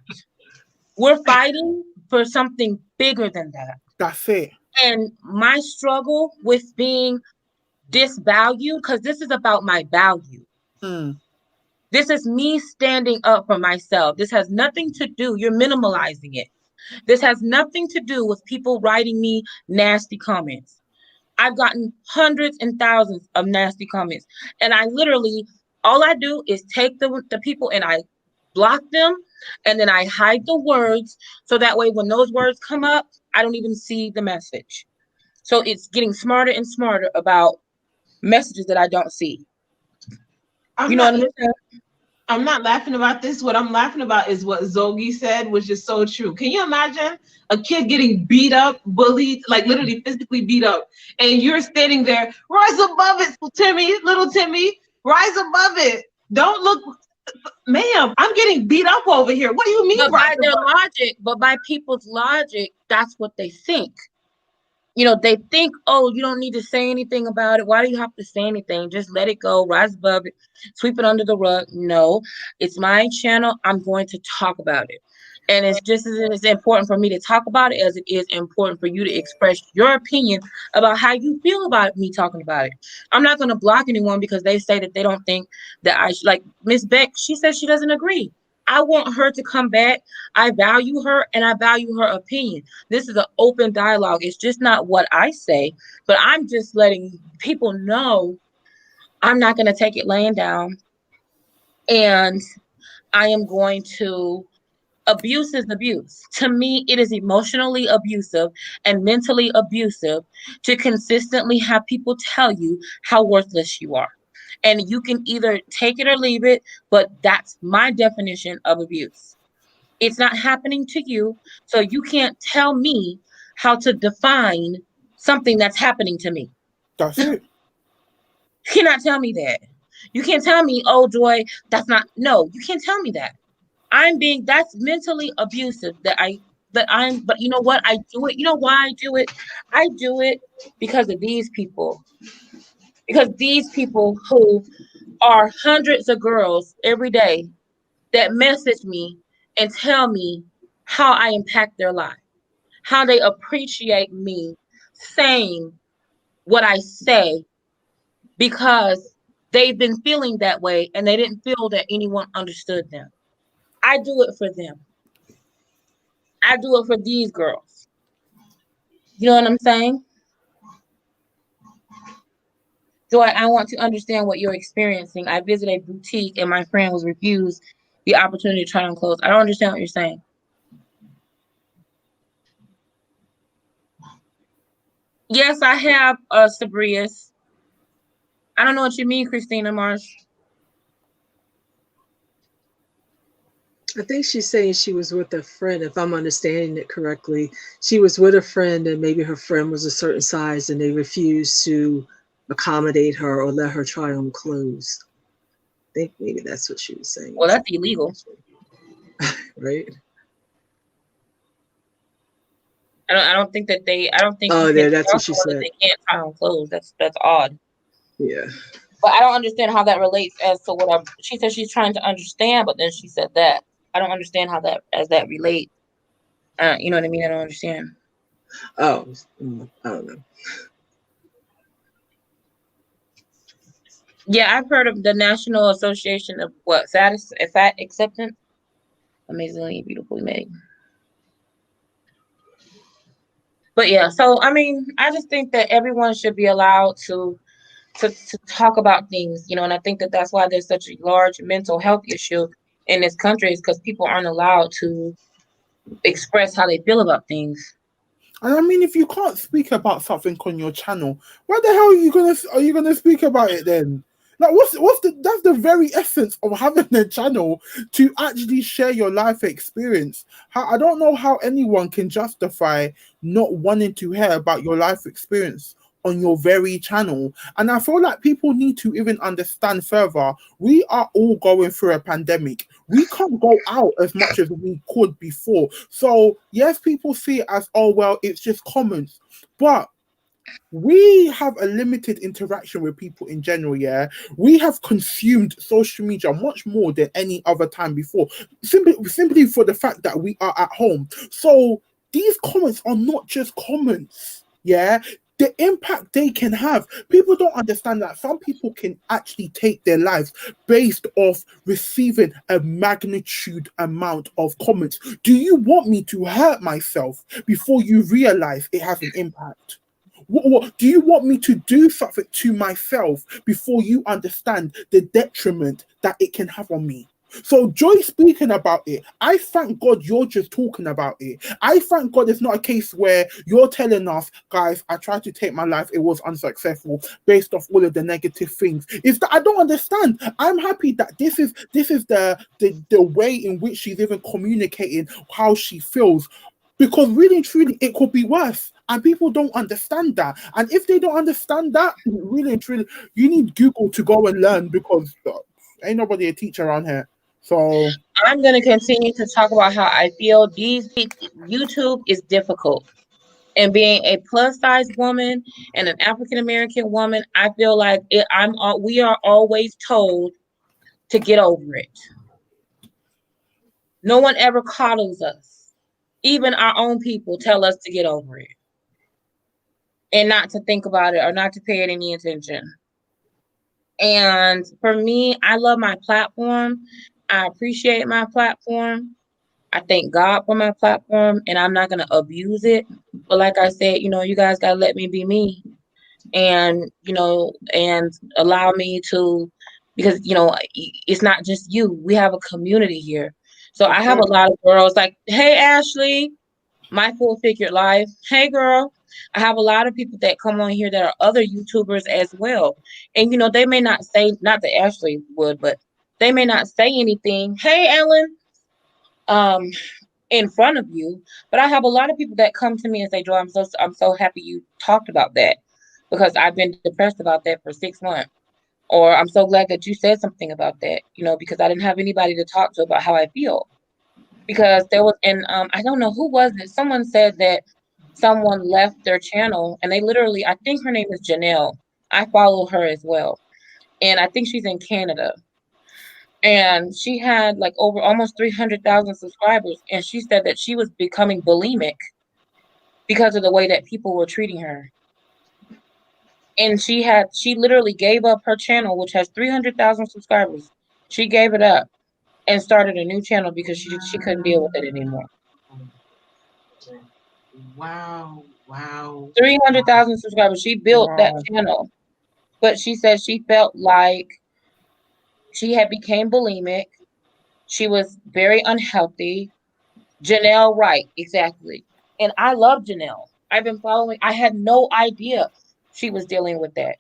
We're fighting for something bigger than that. That's it. And my struggle with being disvalued, because this is about my value. Mm. This is me standing up for myself. This has nothing to do, you're minimalizing it. This has nothing to do with people writing me nasty comments. I've gotten hundreds and thousands of nasty comments. And I literally, all I do is take the people and I block them, and then I hide the words. So that way, when those words come up, I don't even see the message. So it's getting smarter and smarter about messages that I don't see. I'm You know not what I'm saying? I'm not laughing about this. What I'm laughing about is what Zogi said, which is so true. Can you imagine a kid getting beat up, bullied, like literally physically beat up, and you're standing there, rise above it, Timmy, little Timmy, rise above it. Don't look, ma'am, I'm getting beat up over here. What do you mean But rise by their above logic, but by people's logic, that's what they think. You know, they think, oh, you don't need to say anything about it. Why do you have to say anything? Just let it go, rise above it, sweep it under the rug. No, it's my channel. I'm going to talk about it. And it's just as important for me to talk about it as it is important for you to express your opinion about how you feel about me talking about it. I'm not going to block anyone because they say that they don't think that I should. Like Miss Beck, she says she doesn't agree. I want her to come back. I value her and I value her opinion. This is an open dialogue. It's just not what I say, but I'm just letting people know I'm not going to take it laying down. And I am going to, abuse is abuse. To me, it is emotionally abusive and mentally abusive to consistently have people tell you how worthless you are. And you can either take it or leave it, but that's my definition of abuse. It's not happening to you, so you can't tell me how to define something that's happening to me. That's it. You cannot tell me that. You can't tell me, oh, Joy, that's not, no, you can't tell me that. That's mentally abusive but you know what? I do it. You know why I do it? I do it because of these people. Because these people who are hundreds of girls every day that message me and tell me how I impact their life, how they appreciate me saying what I say because they've been feeling that way and they didn't feel that anyone understood them. I do it for them. I do it for these girls. You know what I'm saying? Joy, I want to understand what you're experiencing. I visited a boutique and my friend was refused the opportunity to try on clothes. I don't understand what you're saying. Yes, I have Sabrius. I don't know what you mean, Christina Marsh. I think she's saying she was with a friend, if I'm understanding it correctly. She was with a friend and maybe her friend was a certain size and they refused to accommodate her or let her try on clothes. I think maybe that's what she was saying. Well, that's illegal. Right? I don't think that they. I don't think. Oh, yeah, that's what she said. They can't try on clothes. That's odd. Yeah. But I don't understand how that relates as to what she said she's trying to understand, but then she said that. I don't understand how that relates. You know what I mean? I don't understand. Oh, I don't know. Yeah, I've heard of the National Association of what? Fat acceptance. Amazingly beautifully made. But yeah, so I mean, I just think that everyone should be allowed to talk about things, you know, and I think that that's why there's such a large mental health issue in this country is because people aren't allowed to express how they feel about things. And I mean, if you can't speak about something on your channel, why the hell are you gonna speak about it then? Like, that's the very essence of having a channel, to actually share your life experience. I don't know how anyone can justify not wanting to hear about your life experience on your very channel. And I feel like people need to even understand further. We are all going through a pandemic. We can't go out as much as we could before. So yes, people see it as, oh, well, it's just comments. But we have a limited interaction with people in general. Yeah, we have consumed social media much more than any other time before, simply for the fact that we are at home. So these comments are not just comments. Yeah, the impact they can have. People don't understand that some people can actually take their lives based off receiving a magnitude amount of comments. Do you want me to hurt myself before you realize it has an impact? What, do you want me to do something to myself before you understand the detriment that it can have on me? So Joy speaking about it, I thank God you're just talking about it. I thank God it's not a case where you're telling us, guys, I tried to take my life, it was unsuccessful based off all of the negative things. Is that I don't understand. I'm happy that this is the way in which she's even communicating how she feels. Because really and truly, it could be worse. And people don't understand that. And if they don't understand that, really and truly, you need Google to go and learn because ain't nobody a teacher around here. So I'm going to continue to talk about how I feel. YouTube is difficult. And being a plus size woman and an African American woman, I feel like we are always told to get over it. No one ever coddles us. Even our own people tell us to get over it and not to think about it or not to pay it any attention. And for me, I love my platform. I appreciate my platform. I thank God for my platform, and I'm not going to abuse it. But like I said, you guys got to let me be me and, and allow me to, because, it's not just you. We have a community here. So I have a lot of girls like, hey, Ashley, my full figured life. Hey, girl. I have a lot of people that come on here that are other YouTubers as well. And, they may not say, not that Ashley would, but they may not say anything. Hey, Ellen. In front of you, but I have a lot of people that come to me and say, Joy, I'm so happy you talked about that because I've been depressed about that for 6 months. Or I'm so glad that you said something about that, because I didn't have anybody to talk to about how I feel. Because there was, and I don't know who was it. Someone said that someone left their channel and they literally, I think her name is Janelle. I follow her as well. And I think she's in Canada. And she had like over almost 300,000 subscribers. And she said that she was becoming bulimic because of the way that people were treating her. And she literally gave up her channel, which has 300,000 subscribers. She gave it up and started a new channel because she couldn't deal with it anymore. Wow. 300,000 subscribers. She built that channel. But she said she felt like she had became bulimic. She was very unhealthy. Janelle Wright, exactly. And I love Janelle. I've been following. I had no idea she was dealing with that.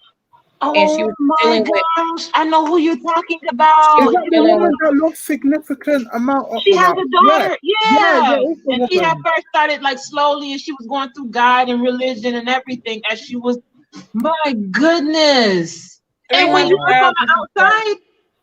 And she Oh was my dealing gosh, I know who you're talking She about. was is that the dealing woman with that lost significant amount of She has a daughter, yeah, yeah. it's the And she had woman. first started like slowly, and she was going through God and religion and everything as she was. My goodness! And when you look on 300,000 the subscribers. outside,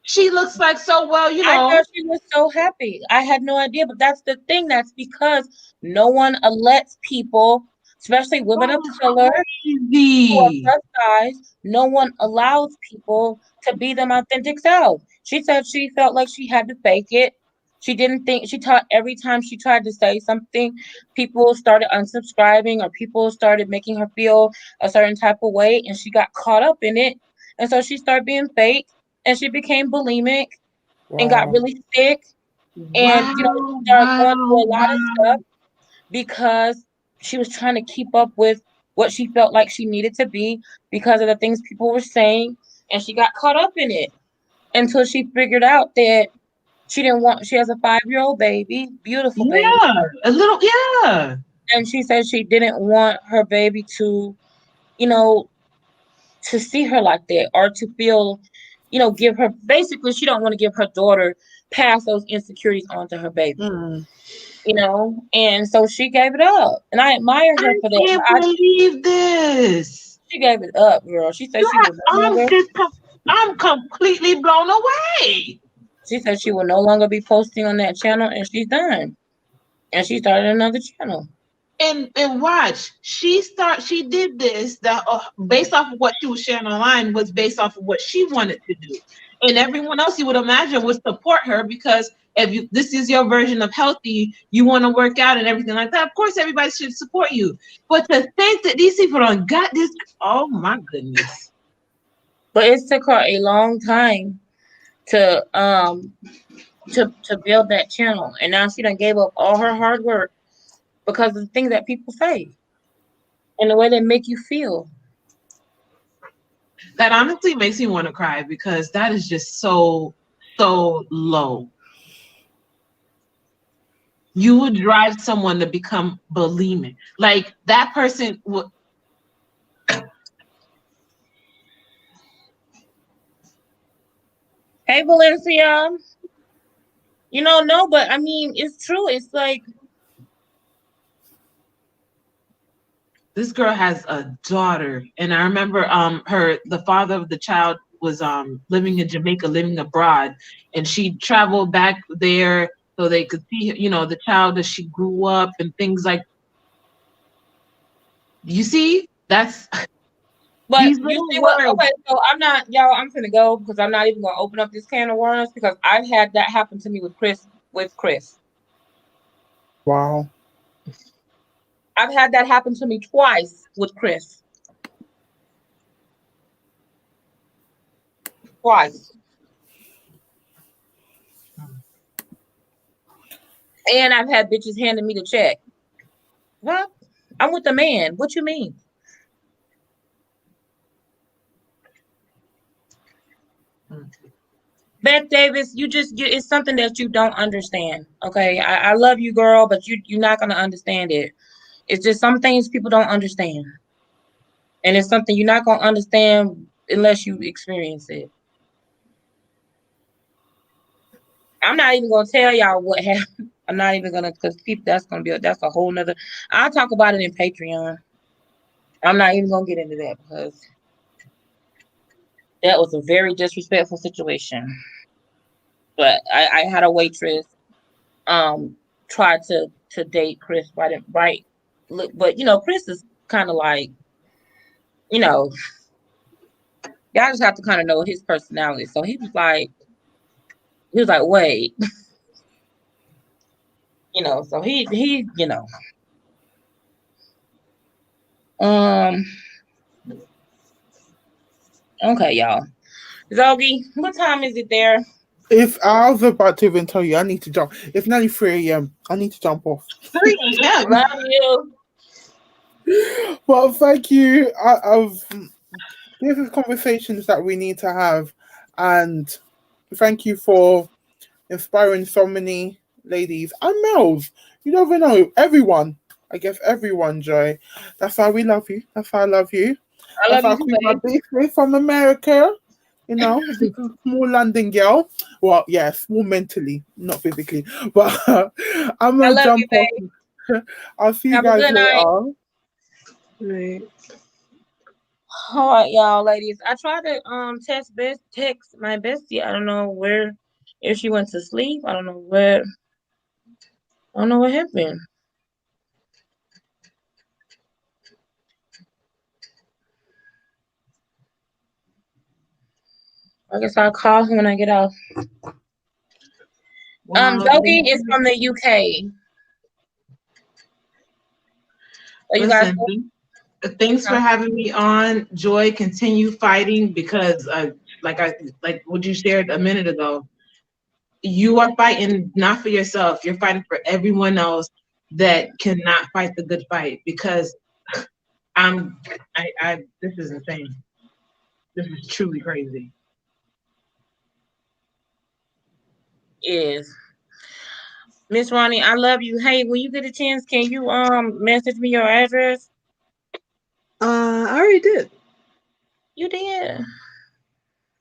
she looks like so well, you I know. thought she was so happy. I had no idea, but that's the thing. That's because no one lets people, especially women of color, who are Crazy. plus size, no one allows people to be them authentic self. She said she felt like she had to fake it. She didn't think she taught every time she tried to say something, people started unsubscribing or people started making her feel a certain type of way, and she got caught up in it. And so she started being fake and she became bulimic and got Wow. really sick. And Wow, she started going through wow, a lot of wow. stuff because she was trying to keep up with what she felt like she needed to be because of the things people were saying, and she got caught up in it until she figured out that she has a 5-year-old baby, beautiful baby, Yeah, a little, yeah. and she said she didn't want her baby to, you know, to see her like that or to feel, give her, basically she don't want to give her daughter pass those insecurities onto her baby. Mm. And so she gave it up, and I admire her I for that. can't believe this. She gave it up, girl. She said she Yeah, would no longer. I'm completely blown away. She said she will no longer be posting on that channel, and she's done. And she started another channel. And watch, she did this that based off of what she was sharing online was based off of what she wanted to do. And everyone else you would imagine would support her because if this is your version of healthy, you want to work out and everything like that. Of course, everybody should support you. But to think that these people don't got this, oh my goodness. But it took her a long time to build that channel, and now she done gave up all her hard work because of the things that people say and the way they make you feel. That honestly makes me want to cry because that is just so low. You would drive someone to become bulimic. Like that person would. Hey, Valencia. No, but I mean, it's true. It's like This girl has a daughter, and I remember the father of the child was living in Jamaica, living abroad, and she traveled back there so they could see, the child as she grew up and things like. You see, that's but these you little see what? words. Okay, so I'm not, y'all. I'm gonna go because I'm not even gonna open up this can of worms because I've had that happen to me with Chris. Wow. I've had that happen to me twice with Chris. Twice. And I've had bitches handing me the check. What? I'm with the man. What you mean? Beth Davis, it's something that you don't understand. Okay. I love you, girl, but you're not gonna understand it. It's just some things people don't understand. And it's something you're not gonna understand unless you experience it. I'm not even gonna tell y'all what happened. I'm not even gonna because people that's a whole nother. I'll talk about it in Patreon. I'm not even gonna get into that because that was a very disrespectful situation. But I had a waitress try to date Chris right. Look, but Chris is kind of like, y'all just have to kind of know his personality. So he was like, wait, so um, okay, y'all. Zogi, what time is it there? If I was about to even tell you, I need to jump. It's nearly 3 a.m. I need to jump off. 3 a.m. Love you. Well, thank you. This is conversations that we need to have, and thank you for inspiring so many ladies and males. You never know. Everyone. I guess everyone, Joy. That's why we love you. That's why I love you. I That's love why you I too, call my babe. big from America. This is a small London girl. Well, yeah, small mentally, not physically. But I'm I gonna love you, jump off. babe. I'll see you Have a guys good night. later. Right. All right, y'all, ladies. I tried to text my bestie. I don't know if she went to sleep. I don't know what happened. I guess I'll call her when I get off. Well, Zoe is from the UK. Are you guys? listen, thanks for having me on. Joy, continue fighting because, like what you shared a minute ago, you are fighting not for yourself. You're fighting for everyone else that cannot fight the good fight. Because this is insane. This is truly crazy. Yes. Miss Ronnie, I love you. Hey, when you get a chance, can you message me your address? I already did. You did.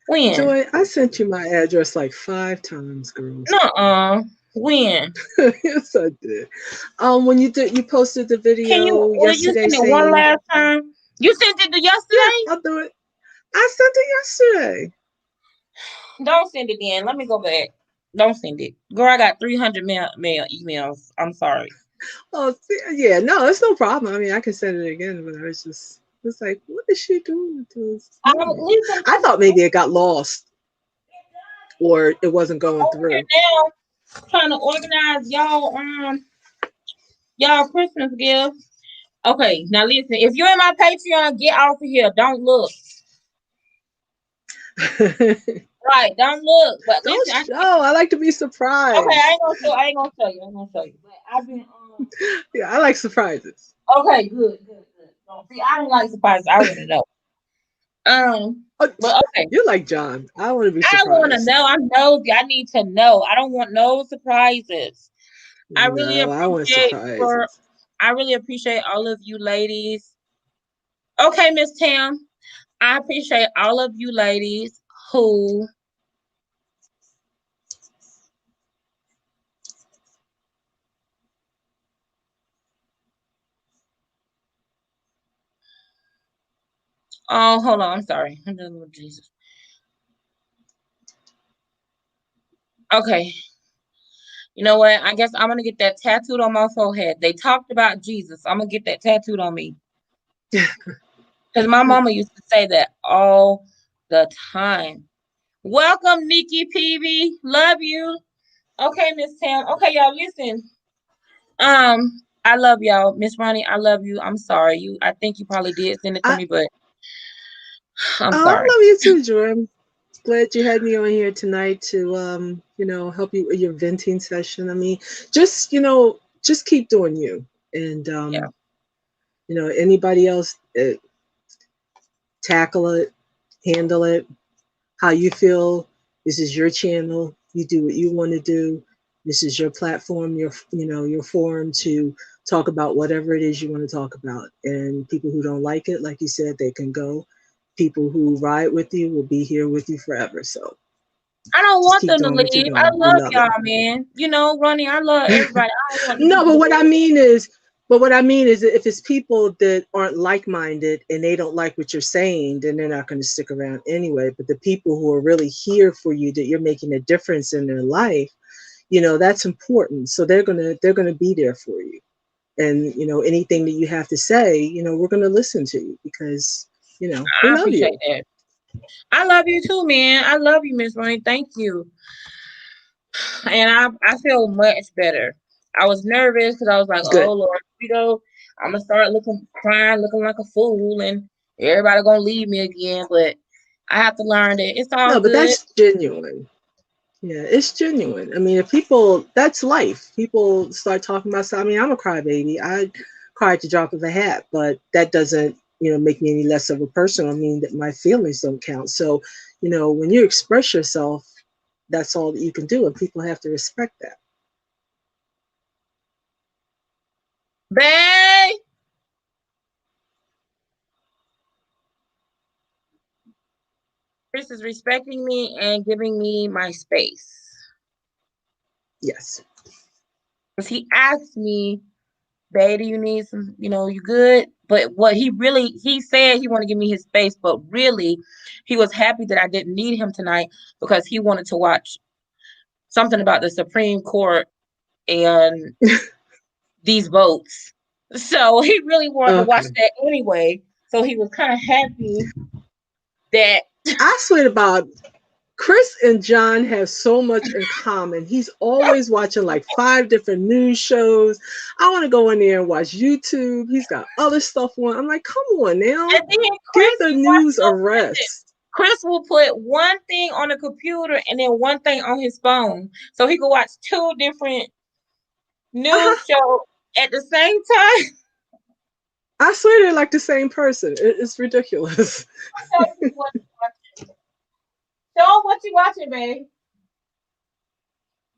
When? Joy, I sent you my address like 5 times, girls. Nuh-uh. When? Yes, I did. When you posted the video yesterday. You send it one last time? You sent it yesterday? Yeah, I'll do it. I sent it yesterday. Don't send it in. Let me go back. Don't send it. Girl, I got 300 mail emails. I'm sorry. Oh, yeah, no, it's no problem. I mean, I can send it again, but it's like, what is she doing to us? I thought maybe it got lost. or it wasn't going Over here through. now trying to organize y'all Christmas gifts. Okay, now listen, if you're in my Patreon, get off of here. Don't look. Right, don't look. But Don't listen, show. I like to be surprised. okay, I ain't gonna show you. I'm gonna show you. But I've been Yeah, I like surprises. okay, good. See, I don't like surprises. I already know. Oh, But okay. you're like John. I want to be I want to surprised. know. I'm nosy. I need to know. I don't want no surprises. I really No, I want surprises. I really appreciate all of you ladies. Okay, Miss Tam. I appreciate all of you ladies who oh hold on, I'm sorry. Jesus. Okay. You know what? I guess I'm gonna get that tattooed on my forehead. They talked about Jesus. I'm gonna get that tattooed on me. Because my mama used to say that all the time. Welcome, Nikki Peavy. Love you. Okay, Miss Tam. Okay, y'all, listen. I love y'all. Miss Ronnie, I love you. I'm sorry. I think you probably did send it to I me, but I'm I sorry. love you too, Joy. I'm glad you had me on here tonight to help you with your venting session. I mean, just keep doing you, and Yeah. anybody else, tackle it, handle it how you feel. This is your channel. You do what you want to do. This is your platform, your forum to talk about whatever it is you want to talk about. And people who don't like it, like you said, they can go. People who ride with you will be here with you forever. So I don't just want keep them to doing what you're leave. I doing. We love love it. y'all, man. Ronnie, I love everybody. I don't want No, people but to what I leave. mean is, that if it's people that aren't like-minded and they don't like what you're saying, then they're not going to stick around anyway. But the people who are really here for you, that you're making a difference in their life, that's important. So they're gonna be there for you. And anything that you have to say, we're gonna listen to you because we I love appreciate you. that. I love you too, man. I love you, Miss Ronnie. Thank you. And I feel much better. I was nervous because I was like, Good. oh Lord, we go. I'm gonna start crying, looking like a fool, and everybody gonna leave me again. But I have to learn that it's all No, but good. that's genuine. Yeah, it's genuine. I mean, if people, that's life. People start talking about stuff. I mean, I'm a crybaby. I cry at the drop of a hat, but that doesn't, make me any less of a person. I mean, that my feelings don't count. So, when you express yourself, that's all that you can do, and people have to respect that. Babe, Chris is respecting me and giving me my space. Yes. Because he asked me, babe, do you need some, you good? But what he said he wanted to give me his space, but really he was happy that I didn't need him tonight because he wanted to watch something about the Supreme Court and these votes. So he really wanted to watch Okay. that anyway. So he was kind of happy that I swear about Chris and John have so much in common. He's always watching like 5 different news shows. I want to go in there and watch YouTube. He's got other stuff on. I'm like, come on now. and then Give Chris the he watched news a no listen. rest. Chris will put one thing on the computer and then one thing on his phone. So he could watch 2 different news shows at the same time. I swear they're like the same person. It's ridiculous. Show him what you watching, babe.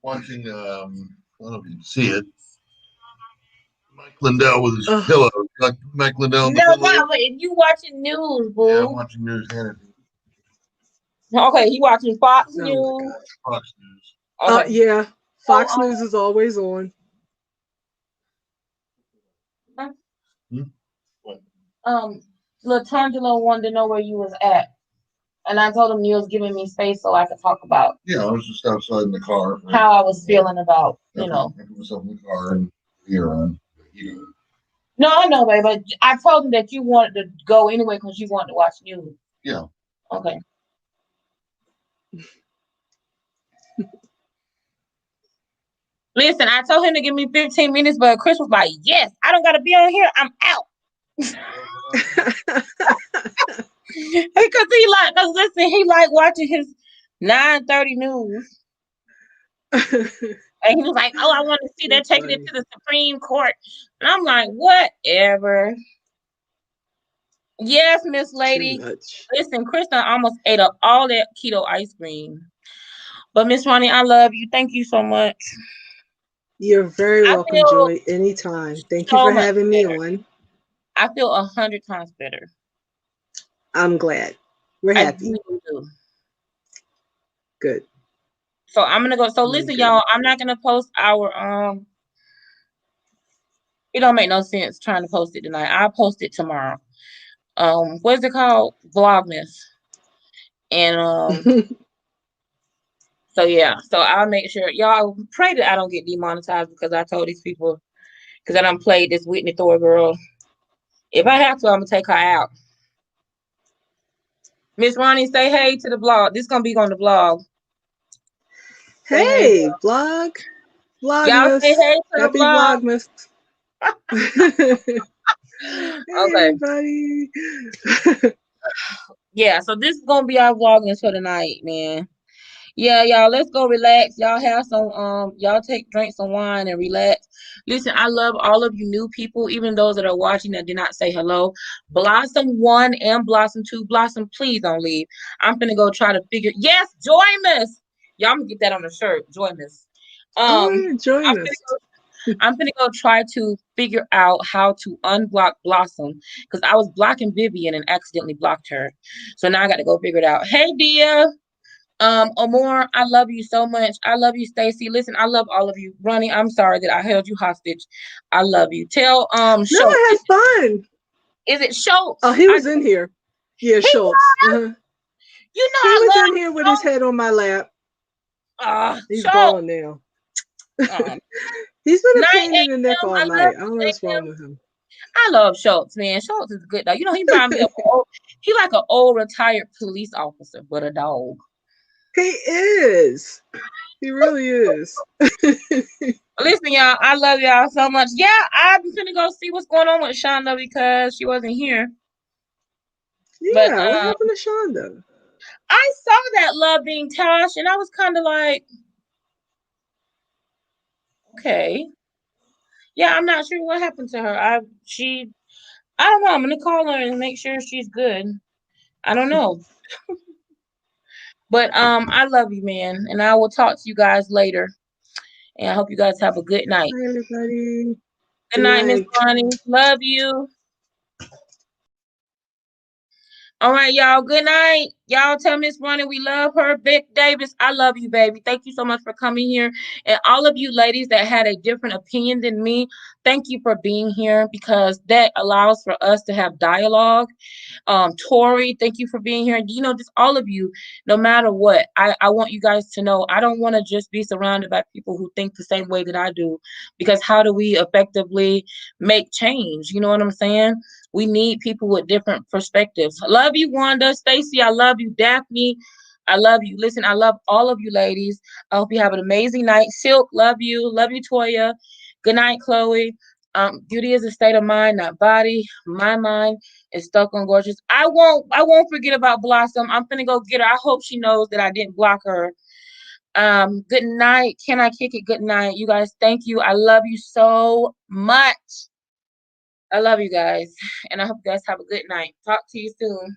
Watching, I don't know if you can see it. Mike Lindell with his Ugh. pillow. Like Mike Lindell on the No, pillow. but you watching news, boo. Yeah, I'm watching News Hannity. Okay, you watching Fox Oh my News. gosh. Fox News. Okay. Yeah. Fox So, News is always on. Hmm? What? Latangelo wanted to know where you was at. And I told him you was giving me space so I could talk about Yeah, I was just outside in the car. how I was feeling about, I put myself in the car and ear on. No, I know, babe, but I told him that you wanted to go anyway because you wanted to watch news. Yeah. Okay. Listen, I told him to give me 15 minutes, but Chris was like, yes, I don't got to be on here. I'm out. Because listen, he like watching his 9:30 news. And he was like, oh, I want to see they're taking it to the Supreme Court. And I'm like, whatever. Yes, Miss Lady. Listen, Krista almost ate up all that keto ice cream. But Miss Ronnie, I love you. Thank you so much. You're very welcome, Joy. Anytime. Thank you for having me on. I feel 100 times better. I'm glad. We're happy. I really do. Good. So I'm gonna go. So listen, y'all. I'm not gonna post our It don't make no sense trying to post it tonight. I'll post it tomorrow. What's it called? Vlogmas. And so yeah. So I'll make sure y'all pray that I don't get demonetized because I told these people because I done played this Whitney Thor girl. If I have to, I'm gonna take her out. Miss Ronnie, say hey to the blog. This is gonna be on the blog. Hey, blog. Vlogmas. Y'all say hey to Happy the blog. Vlogmas. Okay. Everybody. Yeah, so this is gonna be our vlogging for tonight, man. Yeah, y'all, let's go relax. Y'all have some y'all drink some wine and relax. Listen, I love all of you new people, even those that are watching that did not say hello. Blossom 1 and Blossom 2. Blossom, please don't leave. I'm gonna go try to figure. Yes, join us. Y'all, I'm gonna get that on the shirt. Join us. Join us. I'm gonna go try to figure out how to unblock Blossom because I was blocking Vivian and accidentally blocked her. So now I got to go figure it out. Hey, Dia. Amor, I love you so much. I love you, Stacy. Listen, I love all of you. Ronnie, I'm sorry that I held you hostage. I love you. Tell Schultz. No, I had fun. Is it Schultz? Oh, he was in here. Yeah, Schultz. You know, he was in here with his head on my lap. He's gone now. He's been a pain in the neck all night. I don't know what's wrong with him. I love Schultz, man. Schultz is good though. You know, he remind me of he like an old retired police officer, but a dog. He is. He really is. Listen, y'all, I love y'all so much. Yeah, I'm gonna go see what's going on with Shonda because she wasn't here. Yeah, but, what happened to Shonda? I saw that Love Being Tosh, and I was kind of like, okay. Yeah, I'm not sure what happened to her. I don't know. I'm gonna call her and make sure she's good. I don't know. But I love you, man, and I will talk to you guys later. And I hope you guys have a good night. Hi, everybody. Good night, Miss Bonnie. Love you. All right, y'all. Good night. Y'all tell Miss Ronnie we love her. Vic Davis, I love you, baby. Thank you so much for coming here. And all of you ladies that had a different opinion than me, thank you for being here because that allows for us to have dialogue. Tori, thank you for being here. You know, just all of you, no matter what, I want you guys to know I don't want to just be surrounded by people who think the same way that I do, because how do we effectively make change? You know what I'm saying? We need people with different perspectives. I love you, Wanda, Stacy. I love you, Daphne. I love you. Listen, I love all of you ladies. I hope you have an amazing night. Silk, love you. Love you, Toya. Good night, Chloe. Beauty is a state of mind, not body. My mind is stuck on gorgeous. I won't forget about Blossom. I'm gonna go get her. I hope she knows that I didn't block her. Good night. Can I kick it? Good night. You guys, thank you. I love you so much. I love you guys. And I hope you guys have a good night. Talk to you soon.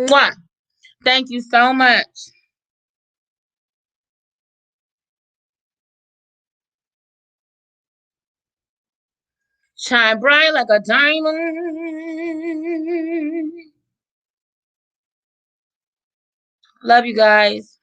Mwah. Thank you so much. Shine bright like a diamond. Love you guys.